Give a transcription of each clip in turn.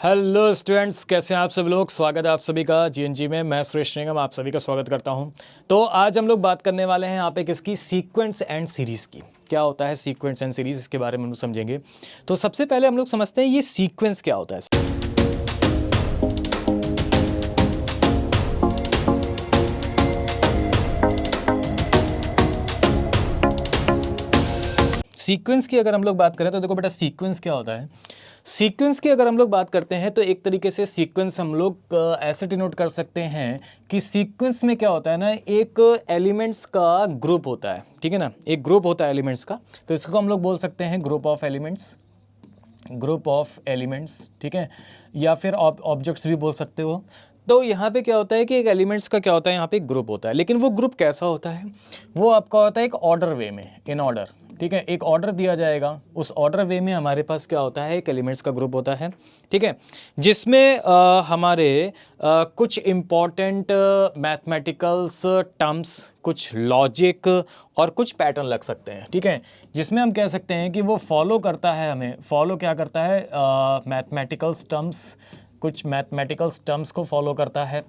Hello students, कैसे हैं आप सब लोग। स्वागत है आप सभी का जीएनजी में। मैं सुरेश निगम आप सभी का स्वागत करता हूं। तो आज हम लोग बात करने वाले हैं यहाँ पे किसकी, सीक्वेंस एंड सीरीज़ की। क्या होता है सीक्वेंस एंड सीरीज़, इसके बारे में हम लोग समझेंगे। तो सबसे पहले हम लोग समझते हैं ये सीक्वेंस क्या होता है। सीक्वेंस की अगर हम लोग बात करें तो देखो बेटा, सीक्वेंस क्या होता है। सीक्वेंस की अगर हम लोग बात करते हैं तो एक तरीके से सीक्वेंस हम लोग ऐसे डिनोट कर सकते हैं कि सीक्वेंस में क्या होता है ना, एक एलिमेंट्स का ग्रुप होता है, ठीक है ना। एक ग्रुप होता है एलिमेंट्स का, तो इसको हम लोग बोल सकते हैं group of elements, group of elements, ठीक है। या फिर ऑब्जेक्ट्स भी बोल सकते हो। तो यहाँ पे क्या होता है कि एक एलिमेंट्स का क्या होता है, यहाँ पे एक ग्रुप होता है, लेकिन वो ग्रुप कैसा होता है, वो आपका होता है एक ऑर्डर वे में, इन ऑर्डर, ठीक है। एक ऑर्डर दिया जाएगा, उस ऑर्डर वे में हमारे पास क्या होता है, एक एलिमेंट्स का ग्रुप होता है, ठीक है। जिसमें हमारे कुछ इम्पॉर्टेंट मैथमेटिकल्स टर्म्स, कुछ लॉजिक और कुछ पैटर्न लग सकते हैं, ठीक है। जिसमें हम कह सकते हैं कि वो फॉलो करता है, हमें फॉलो क्या करता है, मैथमेटिकल्स टर्म्स, कुछ मैथमेटिकल्स टर्म्स को फॉलो करता है,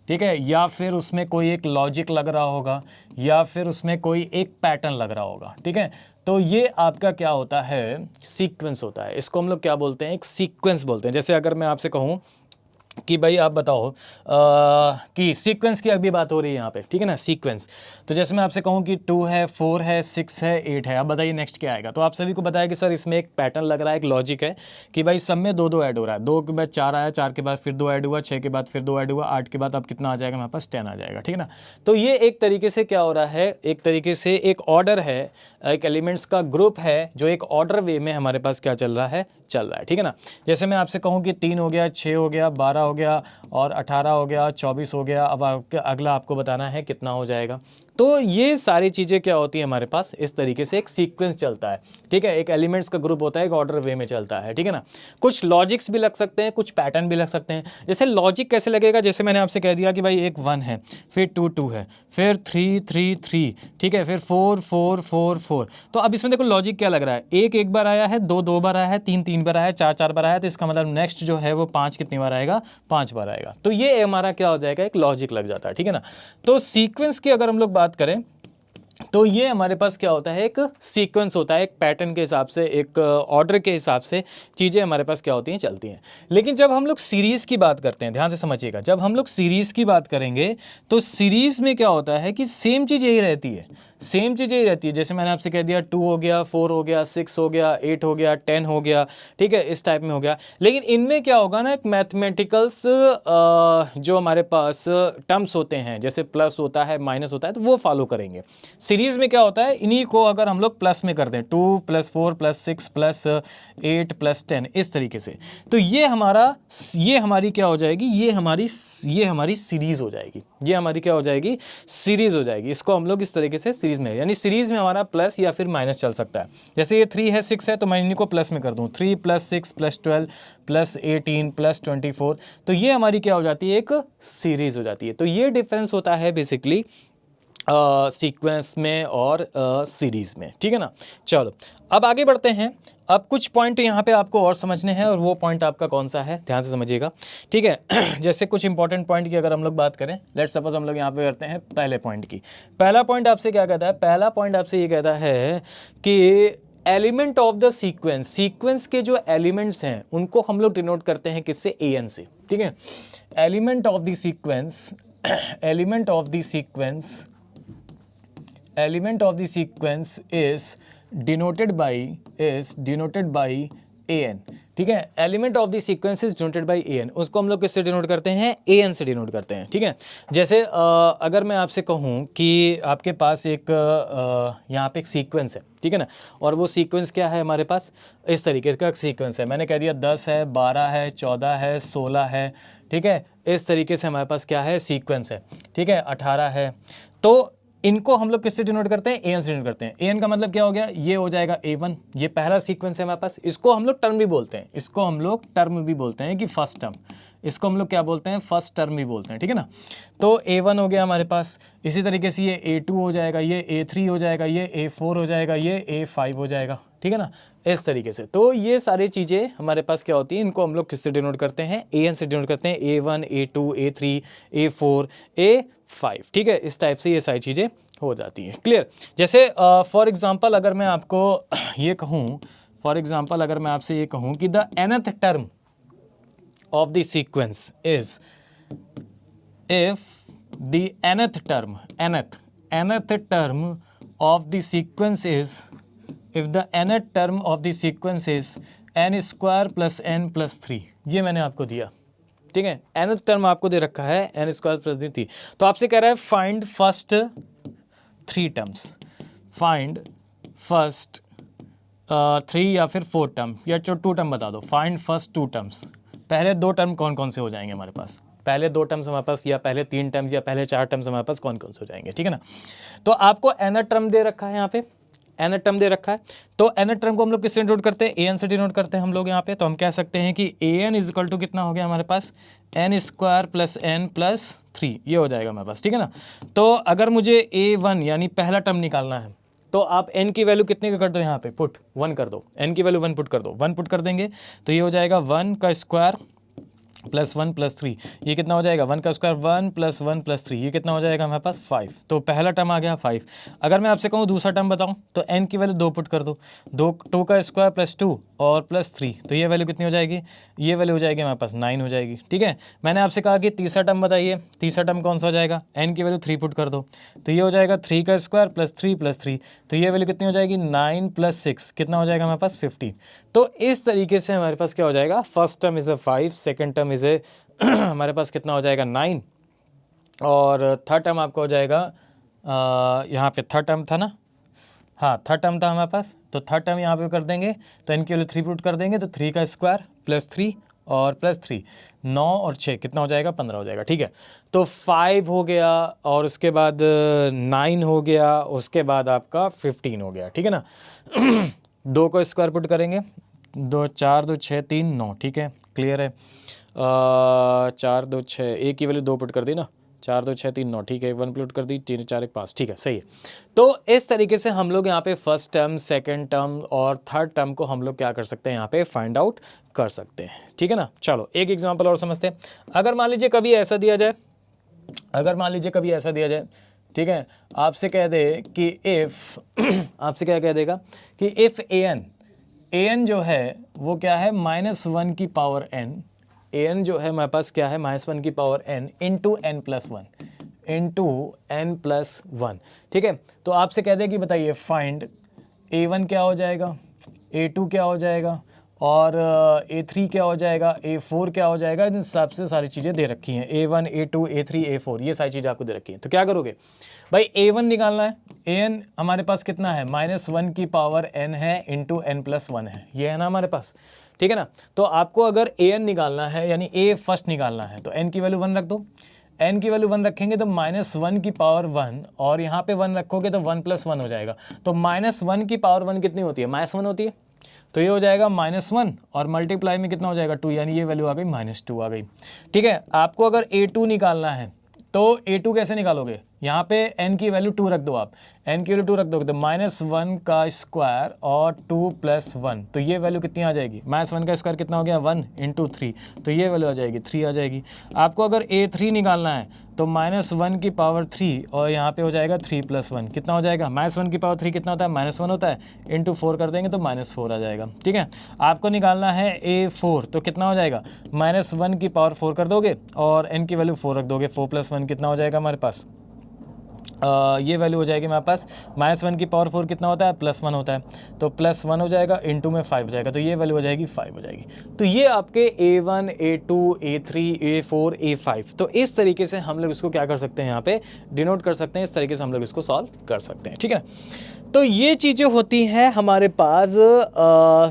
ठीक है। या फिर उसमें कोई एक लॉजिक लग रहा होगा, या फिर उसमें कोई एक पैटर्न लग रहा होगा, ठीक है। तो ये आपका क्या होता है, सीक्वेंस होता है। इसको हम लोग क्या बोलते हैं, एक सीक्वेंस बोलते हैं। जैसे अगर मैं आपसे कहूँ कि भाई आप बताओ कि सीक्वेंस की अभी बात हो रही है यहाँ पे, ठीक है ना, सीक्वेंस। तो जैसे मैं आपसे कहूँ कि 2 है, 4 है, 6 है, 8 है, आप बताइए नेक्स्ट क्या आएगा। तो आप सभी को बताया कि सर इसमें एक पैटर्न लग रहा है, एक लॉजिक है कि भाई सब में 2 2 ऐड हो रहा है। 2 के बाद 4 आया, 4 के बाद फिर 2 ऐड हुआ, 6 के बाद फिर 2 ऐड हुआ, 8 के बाद अब कितना आ जाएगा हमारे पास, 10 आ जाएगा, ठीक है ना। तो ये एक तरीके से क्या हो रहा है, एक तरीके से एक ऑर्डर है, एक एलिमेंट्स का ग्रुप है जो एक ऑर्डर वे में हमारे पास क्या चल रहा है, ठीक है ना। जैसे मैं आपसे कहूँ कि 3 हो गया, 6 हो गया, 12 हो गया और 18 हो गया, 24 हो गया। अब अगला आपको बताना है कितना हो जाएगा। तो ये सारी चीज़ें क्या होती है हमारे पास, इस तरीके से एक सीक्वेंस चलता है, ठीक है। एक एलिमेंट्स का ग्रुप होता है, एक ऑर्डर वे में चलता है, ठीक है ना। कुछ लॉजिक्स भी लग सकते हैं, कुछ पैटर्न भी लग सकते हैं। जैसे लॉजिक कैसे लगेगा, जैसे मैंने आपसे कह दिया कि भाई एक 1 है, फिर 2 2 है, फिर 3 3 3, ठीक है, फिर 4 4 4 4। तो अब इसमें देखो लॉजिक क्या लग रहा है, एक बार आया है, 2 2 बार आया है, 3 3 बार आया है, 4 4 बार आया है। तो इसका मतलब नेक्स्ट जो है वो 5 कितनी बार आएगा, 5 बार आएगा। तो ये हमारा क्या हो जाएगा, एक लॉजिक लग जाता है, ठीक है ना। तो सीक्वेंस की अगर हम लोग बात करें तो ये हमारे पास क्या होता है, एक सीक्वेंस होता है, एक पैटर्न के हिसाब से, एक ऑर्डर के हिसाब से चीज़ें हमारे पास क्या होती हैं, चलती हैं। लेकिन जब हम लोग सीरीज़ की बात करते हैं, ध्यान से समझिएगा, जब हम लोग सीरीज़ की बात करेंगे तो सीरीज़ में क्या होता है कि सेम चीज़ यही रहती है, सेम चीज़ यही रहती है। जैसे मैंने आपसे कह दिया 2 हो गया, 4 हो गया, 6 हो गया, 8 हो गया, 10 हो गया, ठीक है, इस टाइप में हो गया। लेकिन इनमें क्या होगा ना, एक मैथमेटिकल्स जो हमारे पास टर्म्स होते हैं, जैसे प्लस होता है, माइनस होता है, तो वो फॉलो करेंगे। सीरीज में क्या होता है, इन्हीं को अगर हम लोग प्लस में कर दें, 2 + 4 + 6 + 8 + 10, इस तरीके से, तो ये हमारी क्या हो जाएगी, ये हमारी सीरीज हो जाएगी, ये हमारी क्या हो जाएगी, सीरीज हो जाएगी। इसको हम लोग इस तरीके से सीरीज में, यानी सीरीज में हमारा प्लस या फिर माइनस चल सकता है। जैसे ये 3 है, 6 है, तो मैं इन्हीं को प्लस में कर दूं, 3 + 6 + 12 + 18 + 24, तो ये हमारी क्या हो जाती है, एक सीरीज हो जाती है। तो ये डिफरेंस होता है बेसिकली सीक्वेंस में और सीरीज में, ठीक है ना। चलो अब आगे बढ़ते हैं। अब कुछ पॉइंट यहाँ पे आपको और समझने हैं, और वो पॉइंट आपका कौन सा है, ध्यान से समझिएगा, ठीक है। जैसे कुछ इंपॉर्टेंट पॉइंट की अगर हम लोग बात करें, लेट्स सपोज हम लोग यहाँ पे करते हैं पहले पॉइंट की। पहला पॉइंट आपसे क्या कहता है, पहला पॉइंट आपसे ये कहता है कि element of the sequence, sequence के जो एलिमेंट्स हैं उनको हम लोग डिनोट करते हैं किससे, an से, ठीक है। Element of the sequence, element of the sequence, element of the sequence is denoted by an, ठीक है। Element of the sequence is denoted by an, उसको हम लोग किससे डिनोट करते हैं, an से डिनोट करते हैं, ठीक है। जैसे अगर मैं आपसे कहूँ कि आपके पास एक यहाँ पे एक सीक्वेंस है, ठीक है ना, और वो सीक्वेंस क्या है हमारे पास, इस तरीके का सीक्वेंस है। मैंने कह दिया 10 है, 12 है, 14 है, 16 है, ठीक है, इस तरीके से हमारे पास क्या है, सीक्वेंस है, ठीक है, 18 है। तो इनको हम लोग किससे डिनोट करते हैं, an से डिनोट करते हैं। an का मतलब क्या हो गया, ये हो जाएगा a1, ये पहला सीक्वेंस है हमारे पास। इसको हम लोग टर्म भी बोलते हैं, इसको हम लोग टर्म भी बोलते हैं कि फर्स्ट टर्म, इसको हम लोग क्या बोलते हैं, फर्स्ट टर्म भी बोलते हैं, ठीक है ना। तो a1 हो गया हमारे पास, इसी तरीके से ये a2 हो जाएगा, ये a3 हो जाएगा, ये a4 हो जाएगा, ये a5 हो जाएगा, ठीक है ना, इस तरीके से। तो ये सारी चीज़ें हमारे पास क्या होती हैं, इनको हम लोग किससे डिनोट करते हैं, an से डिनोट करते हैं, a1 a2 a3 a4 a5, ठीक है, इस टाइप से ये सारी चीज़ें हो जाती हैं। क्लियर। जैसे फॉर एग्जांपल अगर मैं आपको ये कहूँ, फॉर एग्जांपल अगर मैं आपसे ये कहूँ कि the nth term of the sequence is, if the nth term of the sequence is, if the nth term of the sequence is n square plus n plus 3, ये मैंने आपको दिया, ठीक है, nth टर्म आपको दे रखा है n स्क्वायर प्लस 3, तो आपसे कह रहा है find first 3 terms, find first 3 या फिर 4 टर्म या 2 टर्म बता दो, फाइंड फर्स्ट 2 टर्म्स। पहले 2 टर्म कौन कौन से हो जाएंगे हमारे पास, पहले 2 टर्म्स हमारे पास, या पहले 3 टर्म्स या पहले 4 टर्म्स हमारे पास कौन कौन से हो जाएंगे, ठीक है ना। तो आपको nth टर्म दे रखा है, यहाँ पे nth टर्म दे रखा है, तो nth टर्म को हम लोग किससे डिनोट करते हैं, an से डिनोट करते हैं हम लोग यहाँ पे। तो हम कह सकते हैं कि an इज इक्वल टू कितना हो गया हमारे पास, n square plus n plus 3, ये हो जाएगा हमारे पास, ठीक है ना। तो अगर मुझे a1 यानी पहला टर्म निकालना है, तो आप n की वैल्यू कितने का कर दो, यहाँ पे पुट 1 कर दो, n की वैल्यू 1 पुट कर दो, 1 पुट कर देंगे तो ये हो जाएगा 1 का स्क्वायर प्लस 1 प्लस 3, ये कितना हो जाएगा, 1 का स्क्वायर 1 प्लस 1 प्लस 3, ये कितना हो जाएगा हमारे पास 5। तो पहला टर्म आ गया 5। अगर मैं आपसे कहूँ दूसरा टर्म बताऊँ, तो n की वैल्यू 2 पुट कर दो, 2 का स्क्वायर प्लस 2 और प्लस 3, तो ये वैल्यू कितनी हो जाएगी, ये वैल्यू हो जाएगी हमारे पास 9 हो जाएगी, ठीक है। मैंने आपसे कहा कि तीसरा टर्म बताइए, तीसरा टर्म कौन सा हो जाएगा, n की वैल्यू 3 पुट कर दो, तो ये हो जाएगा 3 का स्क्वायर प्लस 3 प्लस 3, तो ये वैल्यू कितनी हो जाएगी 9 प्लस 6, कितना हो जाएगा हमारे पास 15। तो इस तरीके से हमारे पास क्या हो जाएगा, first term is a 5, second term is a हमारे पास कितना हो जाएगा 9, और थर्ड टर्म आपका हो जाएगा यहाँ पे थर्ड टर्म था ना, हाँ थर्ड टर्म था हमारे पास, तो थर्ड टर्म यहाँ पे कर देंगे, तो n की वैल्यू 3 पुट कर देंगे, तो 3 का स्क्वायर प्लस 3 और प्लस 3, 9 और 6 कितना हो जाएगा 15 हो जाएगा, ठीक है। तो 5 हो गया, और उसके बाद 9 हो गया, उसके बाद आपका 15 हो गया, ठीक है ना। 2 को स्क्वायर पुट करेंगे, 2 4 2 6 3 9, ठीक है, क्लियर है। 4 2 6, एक की वैल्यू 2 पुट कर दी ना, 4 2 6 3 9, ठीक है, 1 पुट कर दी, 3 4 1 5, ठीक है, सही है। तो इस तरीके से हम लोग यहाँ पे फर्स्ट टर्म, सेकंड टर्म और थर्ड टर्म को हम लोग क्या कर सकते हैं, यहाँ पे फाइंड आउट कर सकते हैं, ठीक है ना। चलो एक एग्जाम्पल और समझते हैं। अगर मान लीजिए कभी ऐसा दिया जाए, अगर मान लीजिए कभी ऐसा दिया जाए, ठीक है, आपसे कह दे कि इफ़ आपसे क्या कह देगा कि इफ़ an जो है वो क्या है -1 की पावर n, an जो है हमारे पास क्या है -1 की power n into n plus 1, ठीक है। तो आपसे कह दे कि बताइए फाइंड a1 क्या हो जाएगा, a2 क्या हो जाएगा, और a3 क्या हो जाएगा, a4 क्या हो जाएगा। इन हिसाब से सारी चीज़ें दे रखी हैं, a1 a2 a3 a4, ये सारी चीज़ें आपको दे रखी हैं। तो क्या करोगे भाई, a1 निकालना है, an हमारे पास कितना है, -1 की पावर n है इंटू n प्लस 1 है, ये है ना हमारे पास, ठीक है ना। तो आपको अगर an निकालना है, यानी a फर्स्ट निकालना है, तो n की वैल्यू 1 रख दो, n की वैल्यू 1 रखेंगे तो -1 की पावर 1, और यहाँ पे 1 रखोगे तो 1 प्लस 1 हो जाएगा। तो -1 की पावर 1 कितनी होती है, -1 होती है, तो ये हो जाएगा -1 और मल्टीप्लाई में कितना हो जाएगा 2, यानी ये वैल्यू आ गई -2 आ गई, ठीक है। आपको अगर a2 निकालना है, तो a2 कैसे निकालोगे, यहाँ पे n की वैल्यू 2 रख दो, आप n की वैल्यू 2 रख दोगे तो -1 का स्क्वायर और 2 प्लस 1, तो ये वैल्यू कितनी आ जाएगी, -1 का स्क्वायर कितना हो गया 1 इंटू 3, तो ये वैल्यू आ जाएगी 3 आ जाएगी। आपको अगर a3 निकालना है, तो -1 की पावर 3 और यहाँ पे हो जाएगा 3 प्लस 1, कितना हो जाएगा, -1 की पावर 3 कितना होता है, -1 होता है, इंटू 4 कर देंगे तो -4 आ जाएगा, ठीक है। आपको निकालना है a4, तो कितना हो जाएगा, -1 की पावर 4 कर दोगे और n की वैल्यू 4 रख दोगे, 4 प्लस 1 कितना हो जाएगा हमारे पास, ये वैल्यू हो जाएगी हमारे पास, -1 की पावर 4 कितना होता है, +1 होता है, तो +1 हो जाएगा, इंटू में 5 हो जाएगा, तो ये वैल्यू हो जाएगी 5 हो जाएगी। तो ये आपके a1 a2 a3 a4 a5, तो इस तरीके से हम लोग इसको क्या कर सकते हैं, यहाँ पे डिनोट कर सकते हैं, इस तरीके से हम लोग इसको सॉल्व कर सकते हैं, ठीक है ना। तो ये चीज़ें होती हैं हमारे पास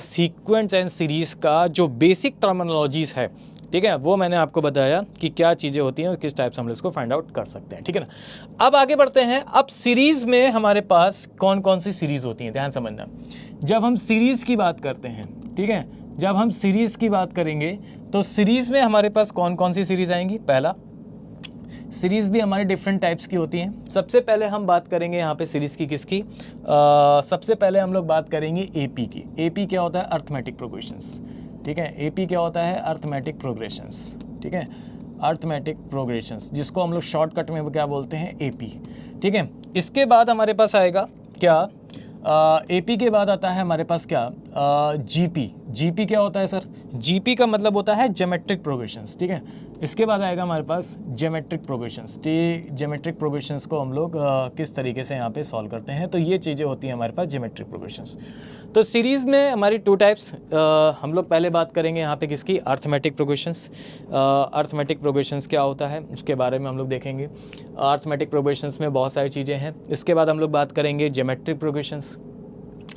सीक्वेंस एंड सीरीज़ का जो बेसिक टर्मिनोलॉजीज़ है, ठीक है, वो मैंने आपको बताया कि क्या चीज़ें होती हैं और किस टाइप से हम लोग इसको फाइंड आउट कर सकते हैं, ठीक है ना। अब आगे बढ़ते हैं। अब सीरीज़ में हमारे पास कौन कौन सी सीरीज़ होती हैं, ध्यान समझना। जब हम सीरीज़ की बात करते हैं, ठीक है, जब हम सीरीज़ की बात करेंगे तो सीरीज़ में हमारे पास कौन कौन सी सीरीज़ आएंगी। पहला, सीरीज़ भी हमारी डिफरेंट टाइप्स की होती हैं। सबसे पहले हम बात करेंगे यहाँ पे सीरीज़ की किसकी, सबसे पहले हम लोग बात करेंगे एपी की। एपी क्या होता है, अर्थमेटिक प्रोग्रेशंस, ठीक है। एपी क्या होता है, अर्थमेटिक प्रोग्रेशंस, ठीक है, अर्थमेटिक प्रोग्रेशंस, जिसको हम लोग शॉर्टकट में क्या बोलते हैं, एपी, ठीक है। इसके बाद हमारे पास आएगा क्या, एपी के बाद आता है हमारे पास क्या, जीपी। जीपी क्या होता है सर, जीपी का मतलब होता है ज्योमेट्रिक प्रोग्रेशंस, ठीक है। इसके बाद आएगा हमारे पास ज्योमेट्रिक प्रोग्रेशंस। ज्योमेट्रिक प्रोग्रेशंस को हम लोग किस तरीके से यहाँ पे सॉल्व करते हैं, तो ये चीज़ें होती हैं हमारे पास ज्योमेट्रिक प्रोग्रेशंस। तो सीरीज़ में हमारी 2 टाइप्स, हम लोग पहले बात करेंगे यहाँ पे किसकी, अर्थमेटिक प्रोग्रेशंस। अर्थमेटिक प्रोग्रेशंस क्या होता है उसके बारे में हम लोग देखेंगे। अर्थमेटिक प्रोग्रेशंस में बहुत सारी चीज़ें हैं। इसके बाद हम लोग बात करेंगे ज्योमेट्रिक प्रोग्रेशंस,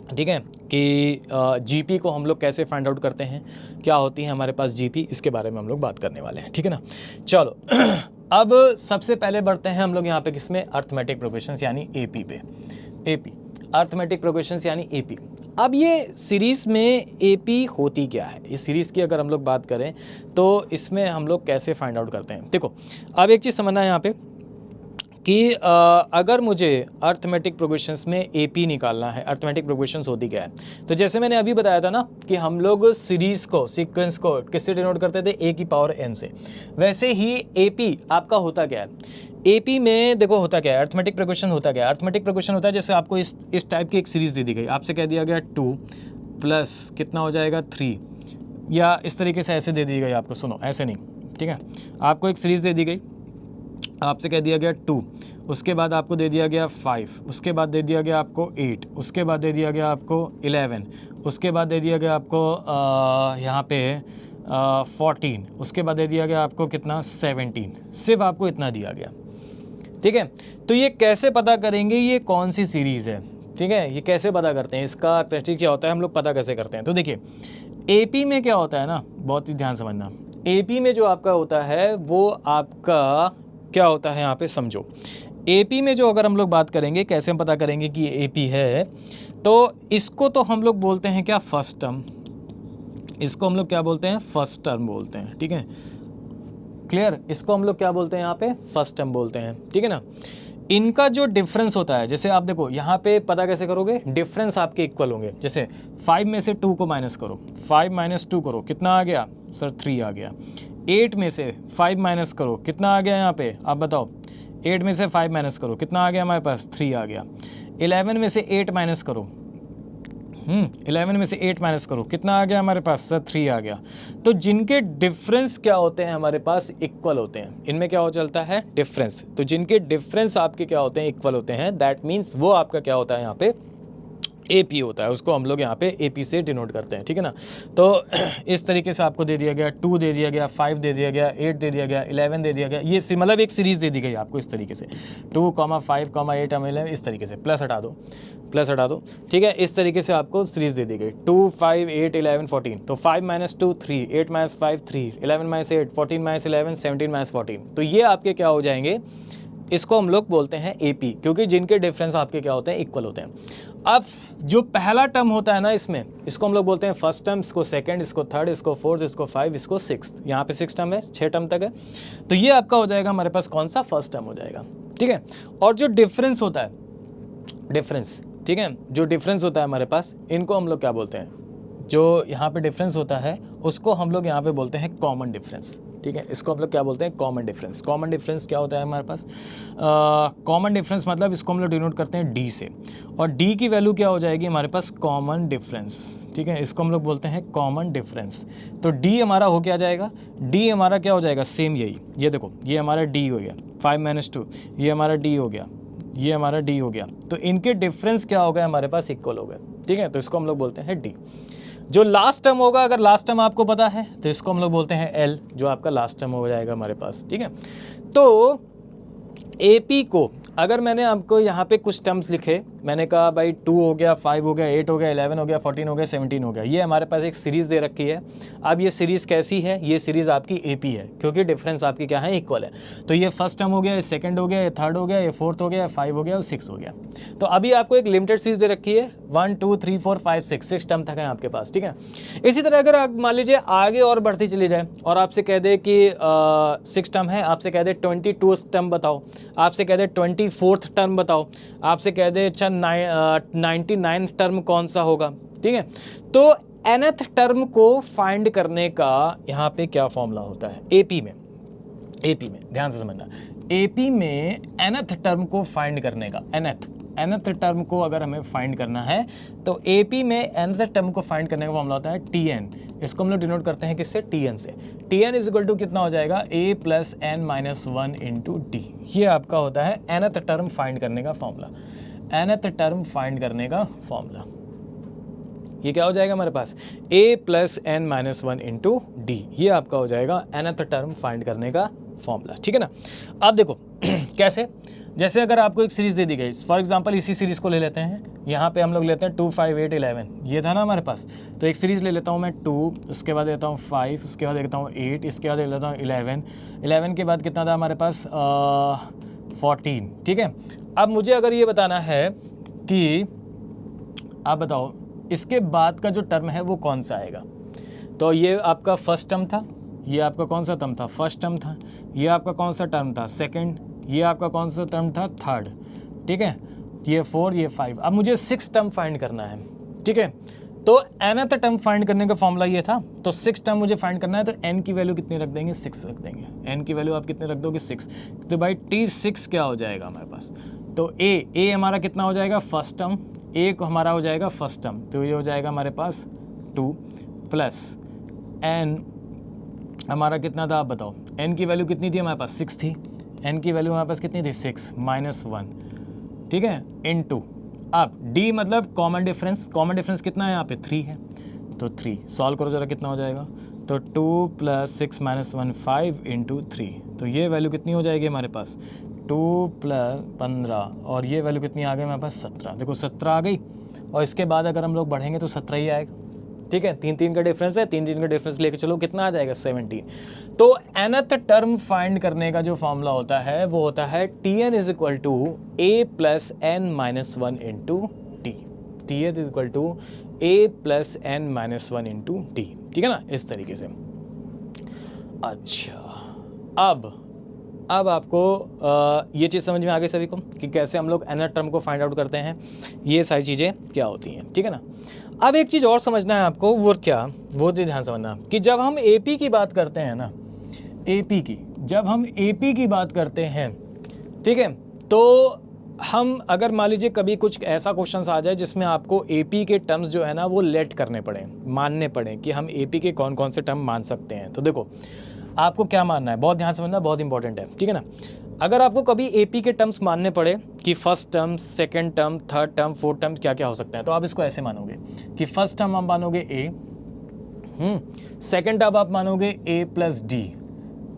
ठीक है, कि जीपी को हम लोग कैसे फाइंड आउट करते हैं, क्या होती है हमारे पास जीपी, इसके बारे में हम लोग बात करने वाले हैं, ठीक है ना। चलो अब सबसे पहले बढ़ते हैं हम लोग यहाँ पे किसमें, अर्थमेटिक प्रोग्रेशंस यानी एपी पे। एपी, अर्थमेटिक प्रोग्रेशंस यानी एपी। अब ये सीरीज़ में एपी होती क्या है, इस सीरीज़ की अगर हम लोग बात करें तो इसमें हम लोग कैसे फाइंड आउट करते हैं। देखो अब एक चीज़ समझना है यहाँ पे कि अगर मुझे अर्थमेटिक प्रोग्रेशंस में एपी निकालना है, अर्थमेटिक प्रोग्रेशंस होती क्या है, तो जैसे मैंने अभी बताया था ना कि हम लोग सीरीज़ को, सीक्वेंस को किससे डिनोट करते थे, ए की पावर एन से। वैसे ही एपी आपका होता क्या है, एपी में देखो होता क्या है, अर्थमेटिक प्रोग्रेशन होता क्या है। अर्थमेटिक प्रोग्रेशन होता है जैसे आपको इस टाइप की एक सीरीज़ दे दी गई, आपसे कह दिया गया 2 प्लस कितना हो जाएगा 3, या इस तरीके से ऐसे दे दी गई आपको, सुनो ऐसे नहीं, ठीक है। आपको एक सीरीज़ दे दी गई, आपसे कह दिया गया 2, उसके बाद आपको दे दिया गया 5, उसके बाद दे दिया गया आपको 8, उसके बाद दे दिया गया आपको 11, उसके बाद दे दिया गया आपको यहाँ पे 14, उसके बाद दे दिया गया आपको कितना 17, सिर्फ आपको इतना दिया गया, ठीक है। तो ये कैसे पता करेंगे ये कौन सी सीरीज़ है, ठीक है, ये कैसे पता करते हैं, इसका क्राइटेरिया क्या होता है, हम लोग पता कैसे करते हैं। तो देखिए एपी में क्या होता है ना, बहुत ही ध्यान समझना, एपी में जो आपका होता है वो आपका क्या होता है यहाँ पे समझो। एपी में जो अगर हम लोग बात करेंगे कैसे हम पता करेंगे कि ये एपी है, तो इसको तो हम लोग बोलते हैं क्या, फर्स्ट टर्म, इसको हम लोग क्या बोलते हैं, फर्स्ट टर्म बोलते हैं, ठीक है, क्लियर। इसको हम लोग क्या बोलते हैं यहाँ पे, फर्स्ट टर्म बोलते हैं, ठीक है ना। इनका जो डिफरेंस होता है, जैसे आप देखो यहाँ पे पता कैसे करोगे, डिफरेंस आपके इक्वल होंगे। जैसे 5 में से 2 को माइनस करो, 5 माइनस 2 करो, कितना आ गया सर, 3 आ गया। 8 में से 5 माइनस करो, कितना आ गया यहाँ पे, आप बताओ। 8 में से 5 माइनस करो, कितना आ गया हमारे पास, 3 आ गया। 11 में से 8 माइनस करो, 11 में से 8 माइनस करो, कितना आ गया हमारे पास सर, 3 आ गया। तो जिनके डिफरेंस क्या होते हैं हमारे पास, इक्वल होते हैं, इनमें क्या हो चलता है, डिफरेंस। तो जिनके डिफरेंस आपके क्या होते हैं, इक्वल होते हैं, दैट मीन्स वो आपका क्या होता है यहाँ पे, एपी होता है, उसको हम लोग यहाँ पे एपी से डिनोट करते हैं, ठीक है ना। तो इस तरीके से आपको दे दिया गया, 2 दे दिया गया, 5 दे दिया गया, 8 दे दिया गया, 11 दे दिया गया, ये मतलब एक सीरीज़ दे दी गई आपको इस तरीके से, 2, 5, 8, 11, इस तरीके से, प्लस हटा दो, प्लस हटा दो, ठीक है। इस तरीके से आपको सीरीज़ दे दी गई, 2, 5, 8, 11, 14। तो 5 minus 2 3, 8 minus 5 3, 11 minus 8, 14 minus 11, 17 minus 14। तो ये आपके क्या हो जाएंगे, इसको हम लोग बोलते हैं एपी, क्योंकि जिनके डिफरेंस आपके क्या होते हैं, इक्वल होते हैं। अब जो पहला टर्म होता है ना इसमें, इसको हम लोग बोलते हैं फर्स्ट टर्म, इसको सेकंड, इसको थर्ड, इसको फोर्थ, इसको 5, इसको 6th। यहाँ पे 6 टर्म है, 6 टर्म तक है। तो ये आपका हो जाएगा हमारे पास कौन सा, फर्स्ट टर्म हो जाएगा, ठीक है। और जो डिफरेंस होता है, डिफरेंस, ठीक है, जो डिफरेंस होता है हमारे पास, इनको हम लोग क्या बोलते हैं, जो यहाँ पे डिफरेंस होता है उसको हम लोग यहाँ पे बोलते हैं कॉमन डिफरेंस, ठीक है। इसको हम लोग क्या बोलते हैं, कॉमन डिफरेंस। कॉमन डिफरेंस क्या होता है हमारे पास, कॉमन डिफरेंस मतलब इसको हम लोग डिनोट करते हैं डी से, और डी की वैल्यू क्या हो जाएगी हमारे पास, कॉमन डिफरेंस, ठीक है। इसको हम लोग बोलते हैं कॉमन डिफरेंस। तो डी हमारा हो क्या जाएगा, डी हमारा क्या हो जाएगा, सेम यही, ये देखो ये हमारा डी हो गया, 5 माइनस 2, ये हमारा डी हो गया, ये हमारा डी हो गया। तो इनके डिफरेंस क्या हो गया हमारे पास, इक्वल हो गए, ठीक है। तो इसको हम लोग बोलते हैं डी। जो लास्ट टर्म होगा, अगर लास्ट टर्म आपको पता है तो इसको हम लोग बोलते हैं एल, जो आपका लास्ट टर्म हो जाएगा हमारे पास, ठीक है। तो एपी को अगर मैंने आपको यहाँ पे कुछ टर्म्स लिखे, मैंने कहा भाई 2 हो गया, 5 हो गया, 8 हो गया, 11 हो गया, 14 हो गया, 17 हो गया। ये हमारे पास एक सीरीज़ दे रखी है। अब ये सीरीज़ कैसी है? ये सीरीज़ आपकी AP है, क्योंकि डिफरेंस आपकी क्या है? इक्वल है। तो ये फर्स्ट टर्म हो गया, ये सेकंड हो गया, ये थर्ड हो गया, ये फोर्थ हो गया, 5 हो गया और 6 हो गया। तो अभी आपको एक लिमिटेड सीरीज दे रखी है, 1 2 3 4 5 6 टर्म तक है आपके पास, ठीक है। इसी तरह अगर आप मान लीजिए आगे और बढ़ती चली जाए और आपसे कह दे कि 6 टर्म है, आपसे कह दे 22 टर्म बताओ, आपसे कह दे 24th टर्म बताओ, आपसे कह दे अच्छा 99th टर्म कौन सा होगा, ठीक है। तो nth टर्म को फाइंड करने का यहाँ पे क्या फॉर्मूला होता है? AP में ध्यान से समझना, AP में nth टर्म को फाइंड करने का, nth टर्म को अगर हमें फाइंड करना है तो AP में nth टर्म को फाइंड करने का फॉर्मूला होता है TN। इसको हम लोग डिनोट करते हैं किससे? TN से। TN इज इक्वल टू कितना हो जाएगा? A + n-1 × D। ये आपका होता है nth टर्म फाइंड करने का फॉर्मूला। nth टर्म फाइंड करने का फॉर्मूला ये क्या हो जाएगा हमारे पास? A + n-1 × D। ये आपका हो जाएगा nth टर्म फाइंड करने का फॉर्मूला, ठीक है ना। अब देखो कैसे, जैसे अगर आपको एक सीरीज दे दी गई, फॉर एग्जांपल इसी सीरीज को ले लेते हैं, यहाँ पे हम लोग लेते हैं 2 5 8 11, ये था ना हमारे पास। तो एक सीरीज ले लेता हूँ मैं 2, उसके बाद लेता हूँ 5, उसके बाद लेता हूँ 8, इसके बाद लेता हूँ 11 के बाद कितना था हमारे पास 14, ठीक है। अब मुझे अगर ये बताना है कि आप बताओ इसके बाद का जो टर्म है वो कौन सा आएगा। तो ये आपका फर्स्ट टर्म था, ये आपका कौन सा टर्म था? फर्स्ट टर्म था। ये आपका कौन सा टर्म था? सेकंड। ये आपका कौन सा टर्म था? थर्ड, ठीक है। ये 4, ये 5। अब मुझे 6 टर्म फाइंड करना है, ठीक है। तो nth टर्म फाइंड करने का फॉर्मूला ये था। तो 6 टर्म मुझे फाइंड करना है, तो n की वैल्यू कितनी रख देंगे? 6 रख देंगे। n की वैल्यू आप कितने रख दोगे? 6। तो भाई T6 क्या हो जाएगा हमारे पास? तो a हमारा कितना हो जाएगा? First term. a को हमारा हो जाएगा फर्स्ट टर्म, तो ये हो जाएगा हमारे पास 2 प्लस n हमारा कितना था आप बताओ? n की वैल्यू कितनी थी हमारे पास? 6 थी। n की वैल्यू हमारे पास कितनी थी? 6 -1, ठीक है, इनटू अब d मतलब कॉमन डिफरेंस। कॉमन डिफरेंस कितना है यहाँ पे? 3 है। तो 3 सॉल्व करो जरा, कितना हो जाएगा? तो 2 + 6 - 1 5 × 3। तो ये वैल्यू कितनी हो जाएगी हमारे पास? 2 + 15, और ये वैल्यू कितनी आ गई हमारे पास? 17। देखो 17 आ गई, और इसके बाद अगर हम लोग बढ़ेंगे तो 17 ही आएगा, ठीक है। 3 का डिफरेंस है, 3 का डिफरेंस लेके चलो, कितना आ जाएगा? 17। तो nth टर्म फाइंड करने का जो फॉर्मूला होता है वो होता है Tn = A + n-1 × D। Tn = A + n-1 × D, ठीक है ना, इस तरीके से। अच्छा, अब आपको ये चीज़ समझ में आ गई सभी को कि कैसे हम लोग nth टर्म को फाइंड आउट करते हैं, ये सारी चीज़ें क्या होती हैं, ठीक है ना। अब एक चीज़ और समझना है आपको, वो क्या? वो ध्यान समझना कि जब हम AP की बात करते हैं ना, जब हम AP की बात करते हैं, ठीक है, तो हम अगर मान लीजिए कभी कुछ ऐसा क्वेश्चन आ जाए जिसमें आपको AP के टर्म्स जो है ना वो लेट करने पड़े, मानने पड़े कि हम AP के कौन कौन से टर्म मान सकते हैं। तो देखो आपको क्या मानना है, बहुत ध्यान समझना, बहुत इंपॉर्टेंट है, ठीक है ना। अगर आपको कभी AP के टर्म्स मानने पड़े कि first term, second term, third term, fourth term क्या क्या हो सकता है, तो आप इसको ऐसे मानोगे कि फर्स्ट टर्म आप मानोगे A, सेकंड टर्म आप मानोगे A + D,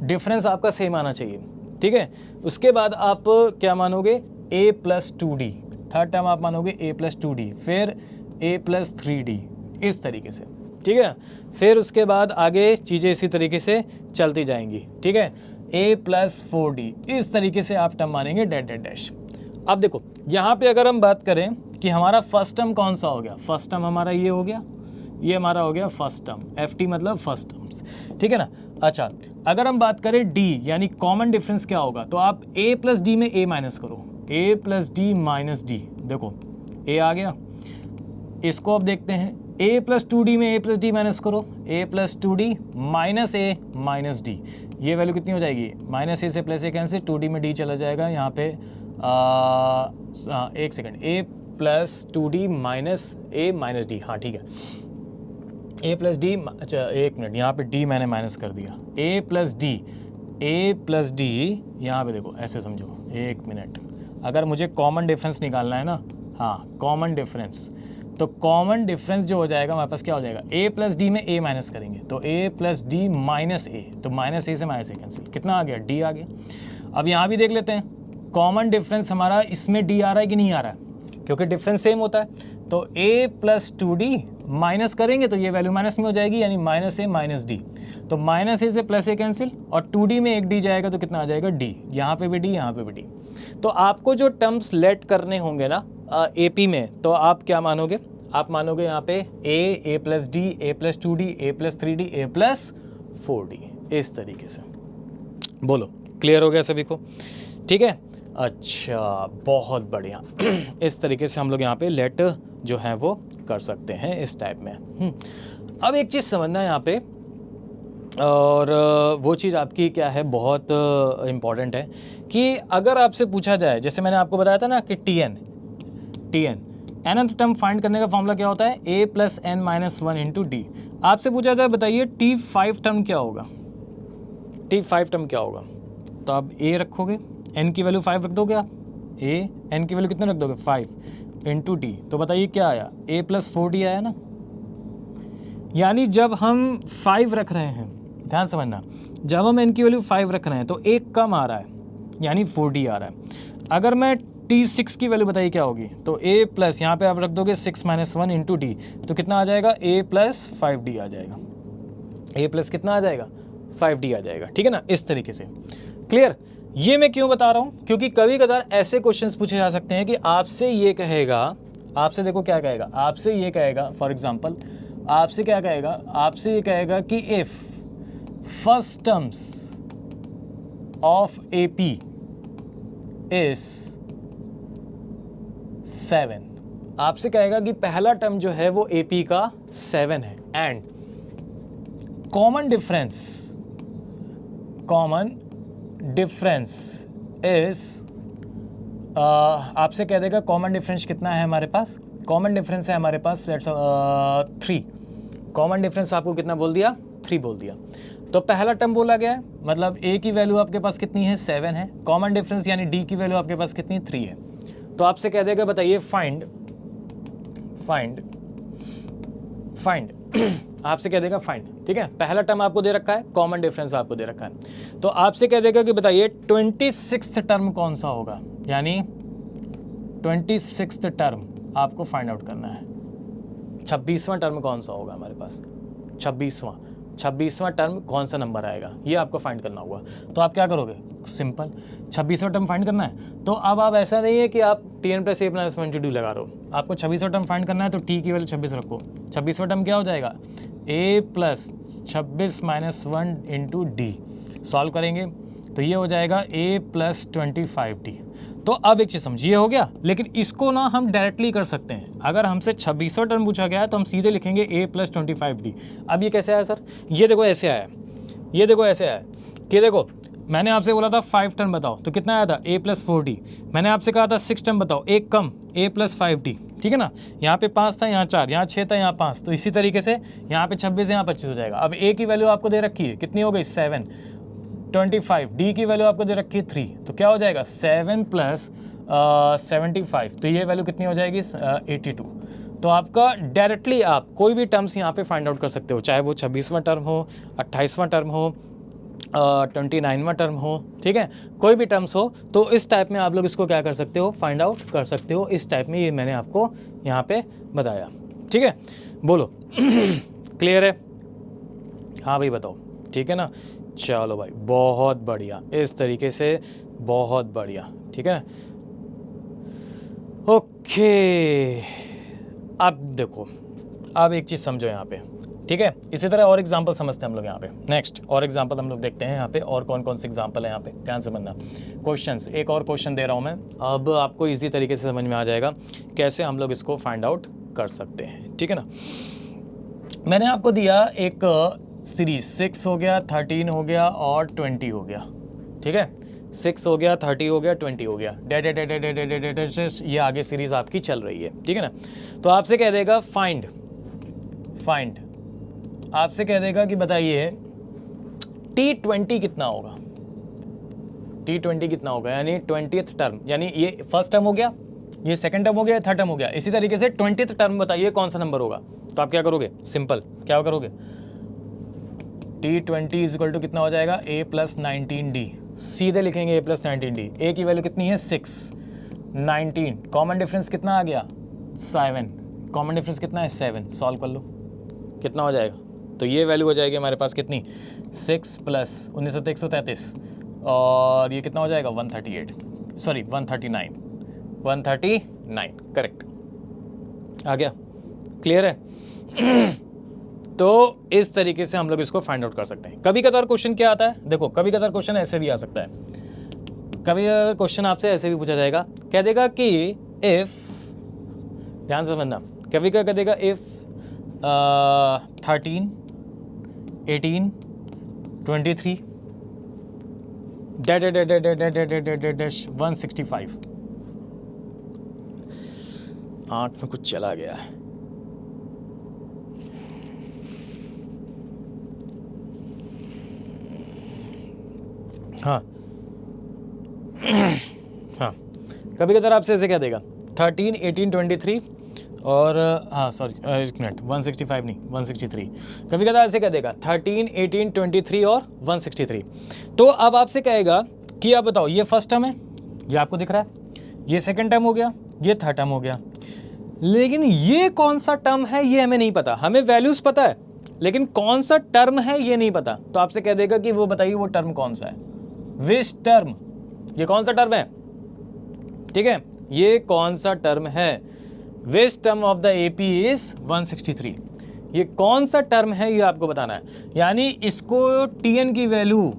डिफरेंस आपका सेम आना चाहिए, ठीक है। उसके बाद आप क्या मानोगे? A + 2D, थर्ड टर्म आप मानोगे A + 2D, फिर A + 3D, इस तरीके से, ठीक है। फिर उसके बाद आगे चीज़ें इसी तरीके से चलती जाएंगी, ठीक है। A + 4D, इस तरीके से आप टर्म मानेंगे डैश। अब देखो यहाँ पे अगर हम बात करें कि हमारा फर्स्ट टर्म कौन सा हो गया, फर्स्ट टर्म हमारा ये हो गया, ये हमारा हो गया फर्स्ट टर्म, FT मतलब फर्स्ट टर्म्स, ठीक है ना। अच्छा, अगर हम बात करें D यानी कॉमन डिफरेंस क्या होगा, तो आप A + D में A माइनस करो, A + D - D, देखो A आ गया। इसको अब देखते हैं, A + 2D में A + D माइनस करो, A + 2D - A - D, ये वैल्यू कितनी हो जाएगी? -A से +A कैंसिल, 2D में D चला जाएगा यहाँ पे, एक second, A + 2D - A - D, हाँ ठीक है, A + D, अच्छा एक मिनट, यहाँ पे D मैंने माइनस कर दिया, A + D, यहाँ पे देखो ऐसे समझो, एक मिनट, अगर मुझे कॉमन डिफरेंस निकालना है ना, हाँ कॉमन डिफरेंस, तो कॉमन डिफरेंस जो हो जाएगा हमारे पास क्या हो जाएगा? A + D में A माइनस करेंगे, तो A + D - A, तो -A से -A कैंसिल, कितना आ गया? D आ गया। अब यहाँ भी देख लेते हैं, कॉमन डिफरेंस हमारा इसमें D आ रहा है कि नहीं आ रहा है, क्योंकि डिफरेंस सेम होता है। तो a प्लस 2d माइनस करेंगे तो ये वैल्यू माइनस में हो जाएगी, यानी माइनस a माइनस डी। तो माइनस ए से प्लस ए कैंसिल, और 2d में एक d जाएगा तो कितना आ जाएगा d, यहाँ पे भी d, यहाँ पे भी d। तो आपको जो टर्म्स लेट करने होंगे ना AP में, तो आप क्या मानोगे, आप मानोगे यहाँ पे a plus D, a plus 2d, a plus 3d, a plus 4d, इस तरीके से। बोलो क्लियर हो गया सभी को? ठीक है, अच्छा बहुत बढ़िया। इस तरीके से हम लोग यहाँ पे लेट जो है वो कर सकते हैं इस टाइप में। अब एक चीज़ समझना यहाँ पे, और वो चीज़ आपकी क्या है, बहुत इम्पॉर्टेंट है कि अगर आपसे पूछा जाए, जैसे मैंने आपको बताया था ना कि T n nth term find करने का फॉर्मूला क्या होता है, a plus n minus 1 into d. आपसे पूछा जाए बताइए T5 टर्म क्या होगा, T5 टर्म क्या होगा, तो आप a रखोगे, n की वैल्यू 5 रख दोगे आप, n की वैल्यू कितने रख दोगे 5 इंटू डी। तो बताइए क्या आया, a प्लस 4d आया ना। यानी जब हम 5 रख रहे हैं, ध्यान समझना, जब हम n की वैल्यू 5 रख रहे हैं तो एक कम आ रहा है, यानी 4d आ रहा है। अगर मैं T6 की वैल्यू बताइए क्या होगी, तो a प्लस यहाँ पे आप रख दोगे 6 माइनस 1 इंटू डी, तो कितना आ जाएगा, a प्लस 5d आ जाएगा, a प्लस कितना आ जाएगा 5d आ जाएगा। ठीक है ना, इस तरीके से। क्लियर? ये मैं क्यों बता रहा हूँ, क्योंकि कभी कभार ऐसे क्वेश्चंस पूछे जा सकते हैं कि आपसे ये कहेगा, आपसे देखो क्या कहेगा, आपसे ये कहेगा, फॉर एग्जाम्पल आपसे क्या कहेगा, आपसे ये कहेगा कि if first terms of AP is 7, आपसे कहेगा कि पहला टर्म जो है वो AP का 7 है, एंड कॉमन डिफरेंस इज, आपसे कह देगा कॉमन डिफरेंस कितना है हमारे पास, कॉमन डिफरेंस है हमारे पास लेट्स 3, कॉमन डिफरेंस आपको कितना बोल दिया, 3 बोल दिया। तो पहला टर्म बोला गया है, मतलब a की वैल्यू आपके पास कितनी है 7 है, कॉमन डिफरेंस यानी d की वैल्यू आपके पास कितनी 3 है। तो आपसे कह देगा बताइए फाइंड आपसे कह देगा फाइंड, ठीक है, पहला टर्म आपको दे रखा है, कॉमन डिफरेंस आपको दे रखा है। तो आपसे कह देगा कि बताइए 26th टर्म कौन सा होगा, यानी 26th टर्म आपको फाइंड आउट करना है। 26वां टर्म कौन सा होगा हमारे पास, 26वां टर्म कौन सा नंबर आएगा, ये आपको फाइंड करना होगा। तो आप क्या करोगे, सिंपल 26वां टर्म फाइंड करना है। तो अब आप ऐसा नहीं है कि आप Tn प्लस a प्लस 1 लगा रहे हो, आपको 26वां टर्म फाइंड करना है, तो t की वैल्यू 26 रखो। 26वां टर्म क्या हो जाएगा, a plus 26 minus 1 into D. Solve करेंगे तो ये हो जाएगा a प्लस 25d। तो अब एक चीज़ समझिए, हो गया। लेकिन इसको ना हम डायरेक्टली कर सकते हैं, अगर हमसे 26वां टर्म पूछा गया है तो हम सीधे लिखेंगे a प्लस 25d। अब ये कैसे आया सर, ये देखो ऐसे आया, ये देखो ऐसे आया कि देखो मैंने आपसे बोला था 5 टर्म बताओ, तो कितना आया था a प्लस 4d। मैंने आपसे कहा था 6 टर्म बताओ, एक कम a प्लस 5d, ठीक है ना। यहाँ पे 5 था, यहाँ 4, यहाँ 6 था, यहाँ 5, तो इसी तरीके से यहाँ पे 26 यहाँ 25 हो जाएगा। अब a की वैल्यू आपको दे रखी है, कितनी हो गई 7, 25, डी की वैल्यू आपको दे रखी है 3, तो क्या हो जाएगा 7 प्लस 75, तो ये वैल्यू कितनी हो जाएगी 82। तो आपका डायरेक्टली आप कोई भी टर्म्स यहाँ पे फाइंड आउट कर सकते हो, चाहे वो 26वां टर्म हो, 28वां टर्म हो, 29वां टर्म हो, ठीक है, कोई भी टर्म्स हो, तो इस टाइप में आप लोग इसको क्या कर सकते हो, फाइंड आउट कर सकते हो। इस टाइप में ये मैंने आपको यहाँ पे बताया, ठीक है। बोलो क्लियर है? हाँ भाई बताओ, ठीक है ना। चलो भाई बहुत बढ़िया, इस तरीके से बहुत बढ़िया, ठीक है ना। ओके, अब देखो, अब एक चीज़ समझो यहाँ पे, ठीक है। इसी तरह और एग्जांपल समझते हैं हम लोग यहाँ पे। नेक्स्ट और एग्जांपल हम लोग देखते हैं यहाँ पे, और कौन कौन से एग्जांपल है यहाँ पे, ध्यान से समझना। क्वेश्चंस, एक और क्वेश्चन दे रहा हूँ मैं, अब आपको इजी तरीके से समझ में आ जाएगा कैसे हम लोग इसको फाइंड आउट कर सकते हैं, ठीक है ना। मैंने आपको दिया एक सीरीज, 6 हो गया, 13 हो गया और 20 हो गया, ठीक है। 6 हो गया, 30 हो गया, 20 हो गया, ये आगे सीरीज आपकी चल रही है, ठीक है ना। तो आपसे कह देगा फाइंड, आपसे कह देगा कि बताइए T20 कितना होगा, T20 कितना होगा, यानी 20th टर्म, यानी ये फर्स्ट टर्म हो गया, ये सेकंड टर्म हो गया, थर्ड टर्म हो गया, इसी तरीके से 20th टर्म बताइए कौन सा नंबर होगा। तो आप क्या करोगे, सिंपल क्या करोगे, T20 इज इक्वल टू कितना हो जाएगा, a प्लस 19d, सीधे लिखेंगे a प्लस 19d। a की वैल्यू कितनी है 6, 19, कॉमन डिफरेंस कितना आ गया 7, कॉमन डिफरेंस कितना है 7, सॉल्व कर लो कितना हो जाएगा। तो ये वैल्यू हो जाएगी हमारे पास कितनी 6 प्लस 19 से 133 और ये कितना हो जाएगा 139, करेक्ट आ गया, क्लियर है। तो इस तरीके से हम लोग इसको फाइंड आउट कर सकते हैं। कभी कभार क्वेश्चन क्या आता है, देखो कभी कभार क्वेश्चन ऐसे भी आ सकता है, कभी क्वेश्चन आपसे ऐसे भी पूछा जाएगा, कह देगा कि इफ, ध्यान से समझना, कभी क्या कह देगा इफ 13 18 23 165, आंख में कुछ चला गया है, हाँ हाँ, कभी कभार आपसे ऐसे क्या देगा 13 18 23 और हाँ सॉरी एक मिनट 165 नहीं 163, कभी कभार ऐसे क्या देगा 13 18 23 और 163। तो अब आपसे कहेगा कि आप बताओ ये फर्स्ट टर्म है, ये आपको दिख रहा है, ये सेकंड टर्म हो गया, ये थर्ड टर्म हो गया, लेकिन ये कौन सा टर्म है ये हमें नहीं पता, हमें वैल्यूज पता है लेकिन कौन सा टर्म है ये नहीं पता। तो आपसे कह देगा कि वो बताइए वो टर्म कौन सा है, विच टर्म, ये कौन सा टर्म है, ठीक है, ये कौन सा टर्म है, which term of the AP is 163, ये कौन सा टर्म है ये आपको बताना है। यानी इसको टीएन की वैल्यू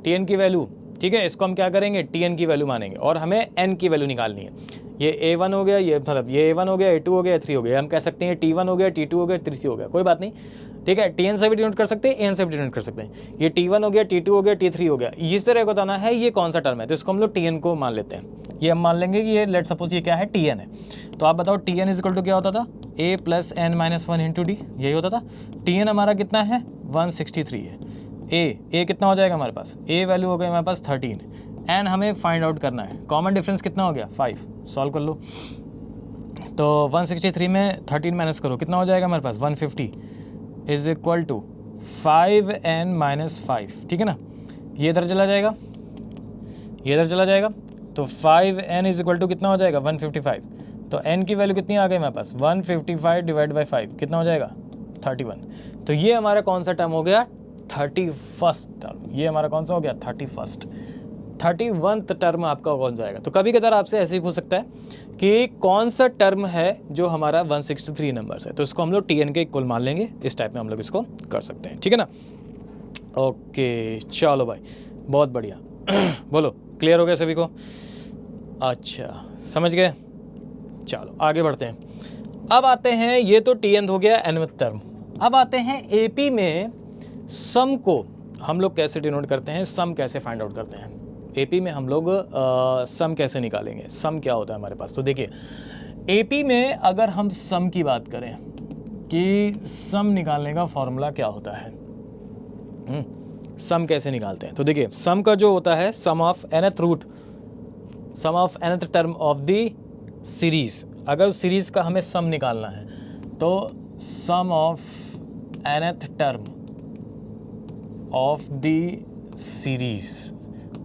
टीएन की वैल्यू, ठीक है, इसको हम क्या करेंगे टीएन की वैल्यू मानेंगे और हमें एन की वैल्यू निकालनी है। ये A1 हो गया, ये मतलब ये A1 हो गया, A2 हो गया, A3 हो गया, हम कह सकते हैं T1 हो गया, T2 हो गया, T3 हो गया, कोई बात नहीं, ठीक है, TN से भी डिनोट कर सकते हैं, AN से भी डिनोट कर सकते हैं। ये T1 हो गया, T2 हो गया, T3 हो गया, इस तरह को बताना है ये कौन सा टर्म है, तो इसको हम लोग TN को मान लेते हैं। ये हम मान लेंगे कि ये लेट सपोज ये क्या है TN है। तो आप बताओ TN इज इक्वल टू क्या होता था A plus N minus 1 into D, यही होता था। TN हमारा कितना है 163 है। A कितना हो जाएगा हमारे पास, A वैल्यू हो गई हमारे पास 13, N हमें फाइंड आउट करना है, कॉमन डिफरेंस कितना हो गया 5, सॉल्व कर लो। तो 163 में 13 माइनस करो कितना हो जाएगा हमारे पास 150 is equal to 5n minus 5, ठीक है ना, ये इधर चला जाएगा, ये इधर चला जाएगा, तो 5n इज इक्वल टू कितना हो जाएगा 155। तो n की वैल्यू कितनी आ गई हमारे पास 155 डिवाइड बाई 5 कितना हो जाएगा 31। तो ये हमारा कौन सा टर्म हो गया 31st टर्म, ये हमारा कौन सा हो गया 31st टर्म आपका कौन सा आएगा। तो कभी कभार आपसे ऐसे ही पूछ सकता है कि कौन सा टर्म है जो हमारा 163 नंबर है, तो इसको हम लोग TN के इक्वल मान लेंगे, इस टाइप में हम लोग इसको कर सकते हैं, ठीक है ना। ओके चलो भाई बहुत बढ़िया बोलो क्लियर हो गया सभी को, अच्छा समझ गए, चलो आगे बढ़ते हैं। अब आते हैं, ये तो TN हो गया nth टर्म, अब आते हैं AP में सम को हम लोग कैसे डिनोट करते हैं, सम कैसे फाइंड आउट करते हैं। AP में हम लोग सम कैसे निकालेंगे, सम क्या होता है हमारे पास। तो देखिए AP में अगर हम सम की बात करें कि सम निकालने का फॉर्मूला क्या होता है, सम कैसे निकालते हैं, तो देखिए सम का जो होता है sum of nth root, sum of nth term of the series, अगर सीरीज का हमें सम निकालना है तो sum of nth term of the series,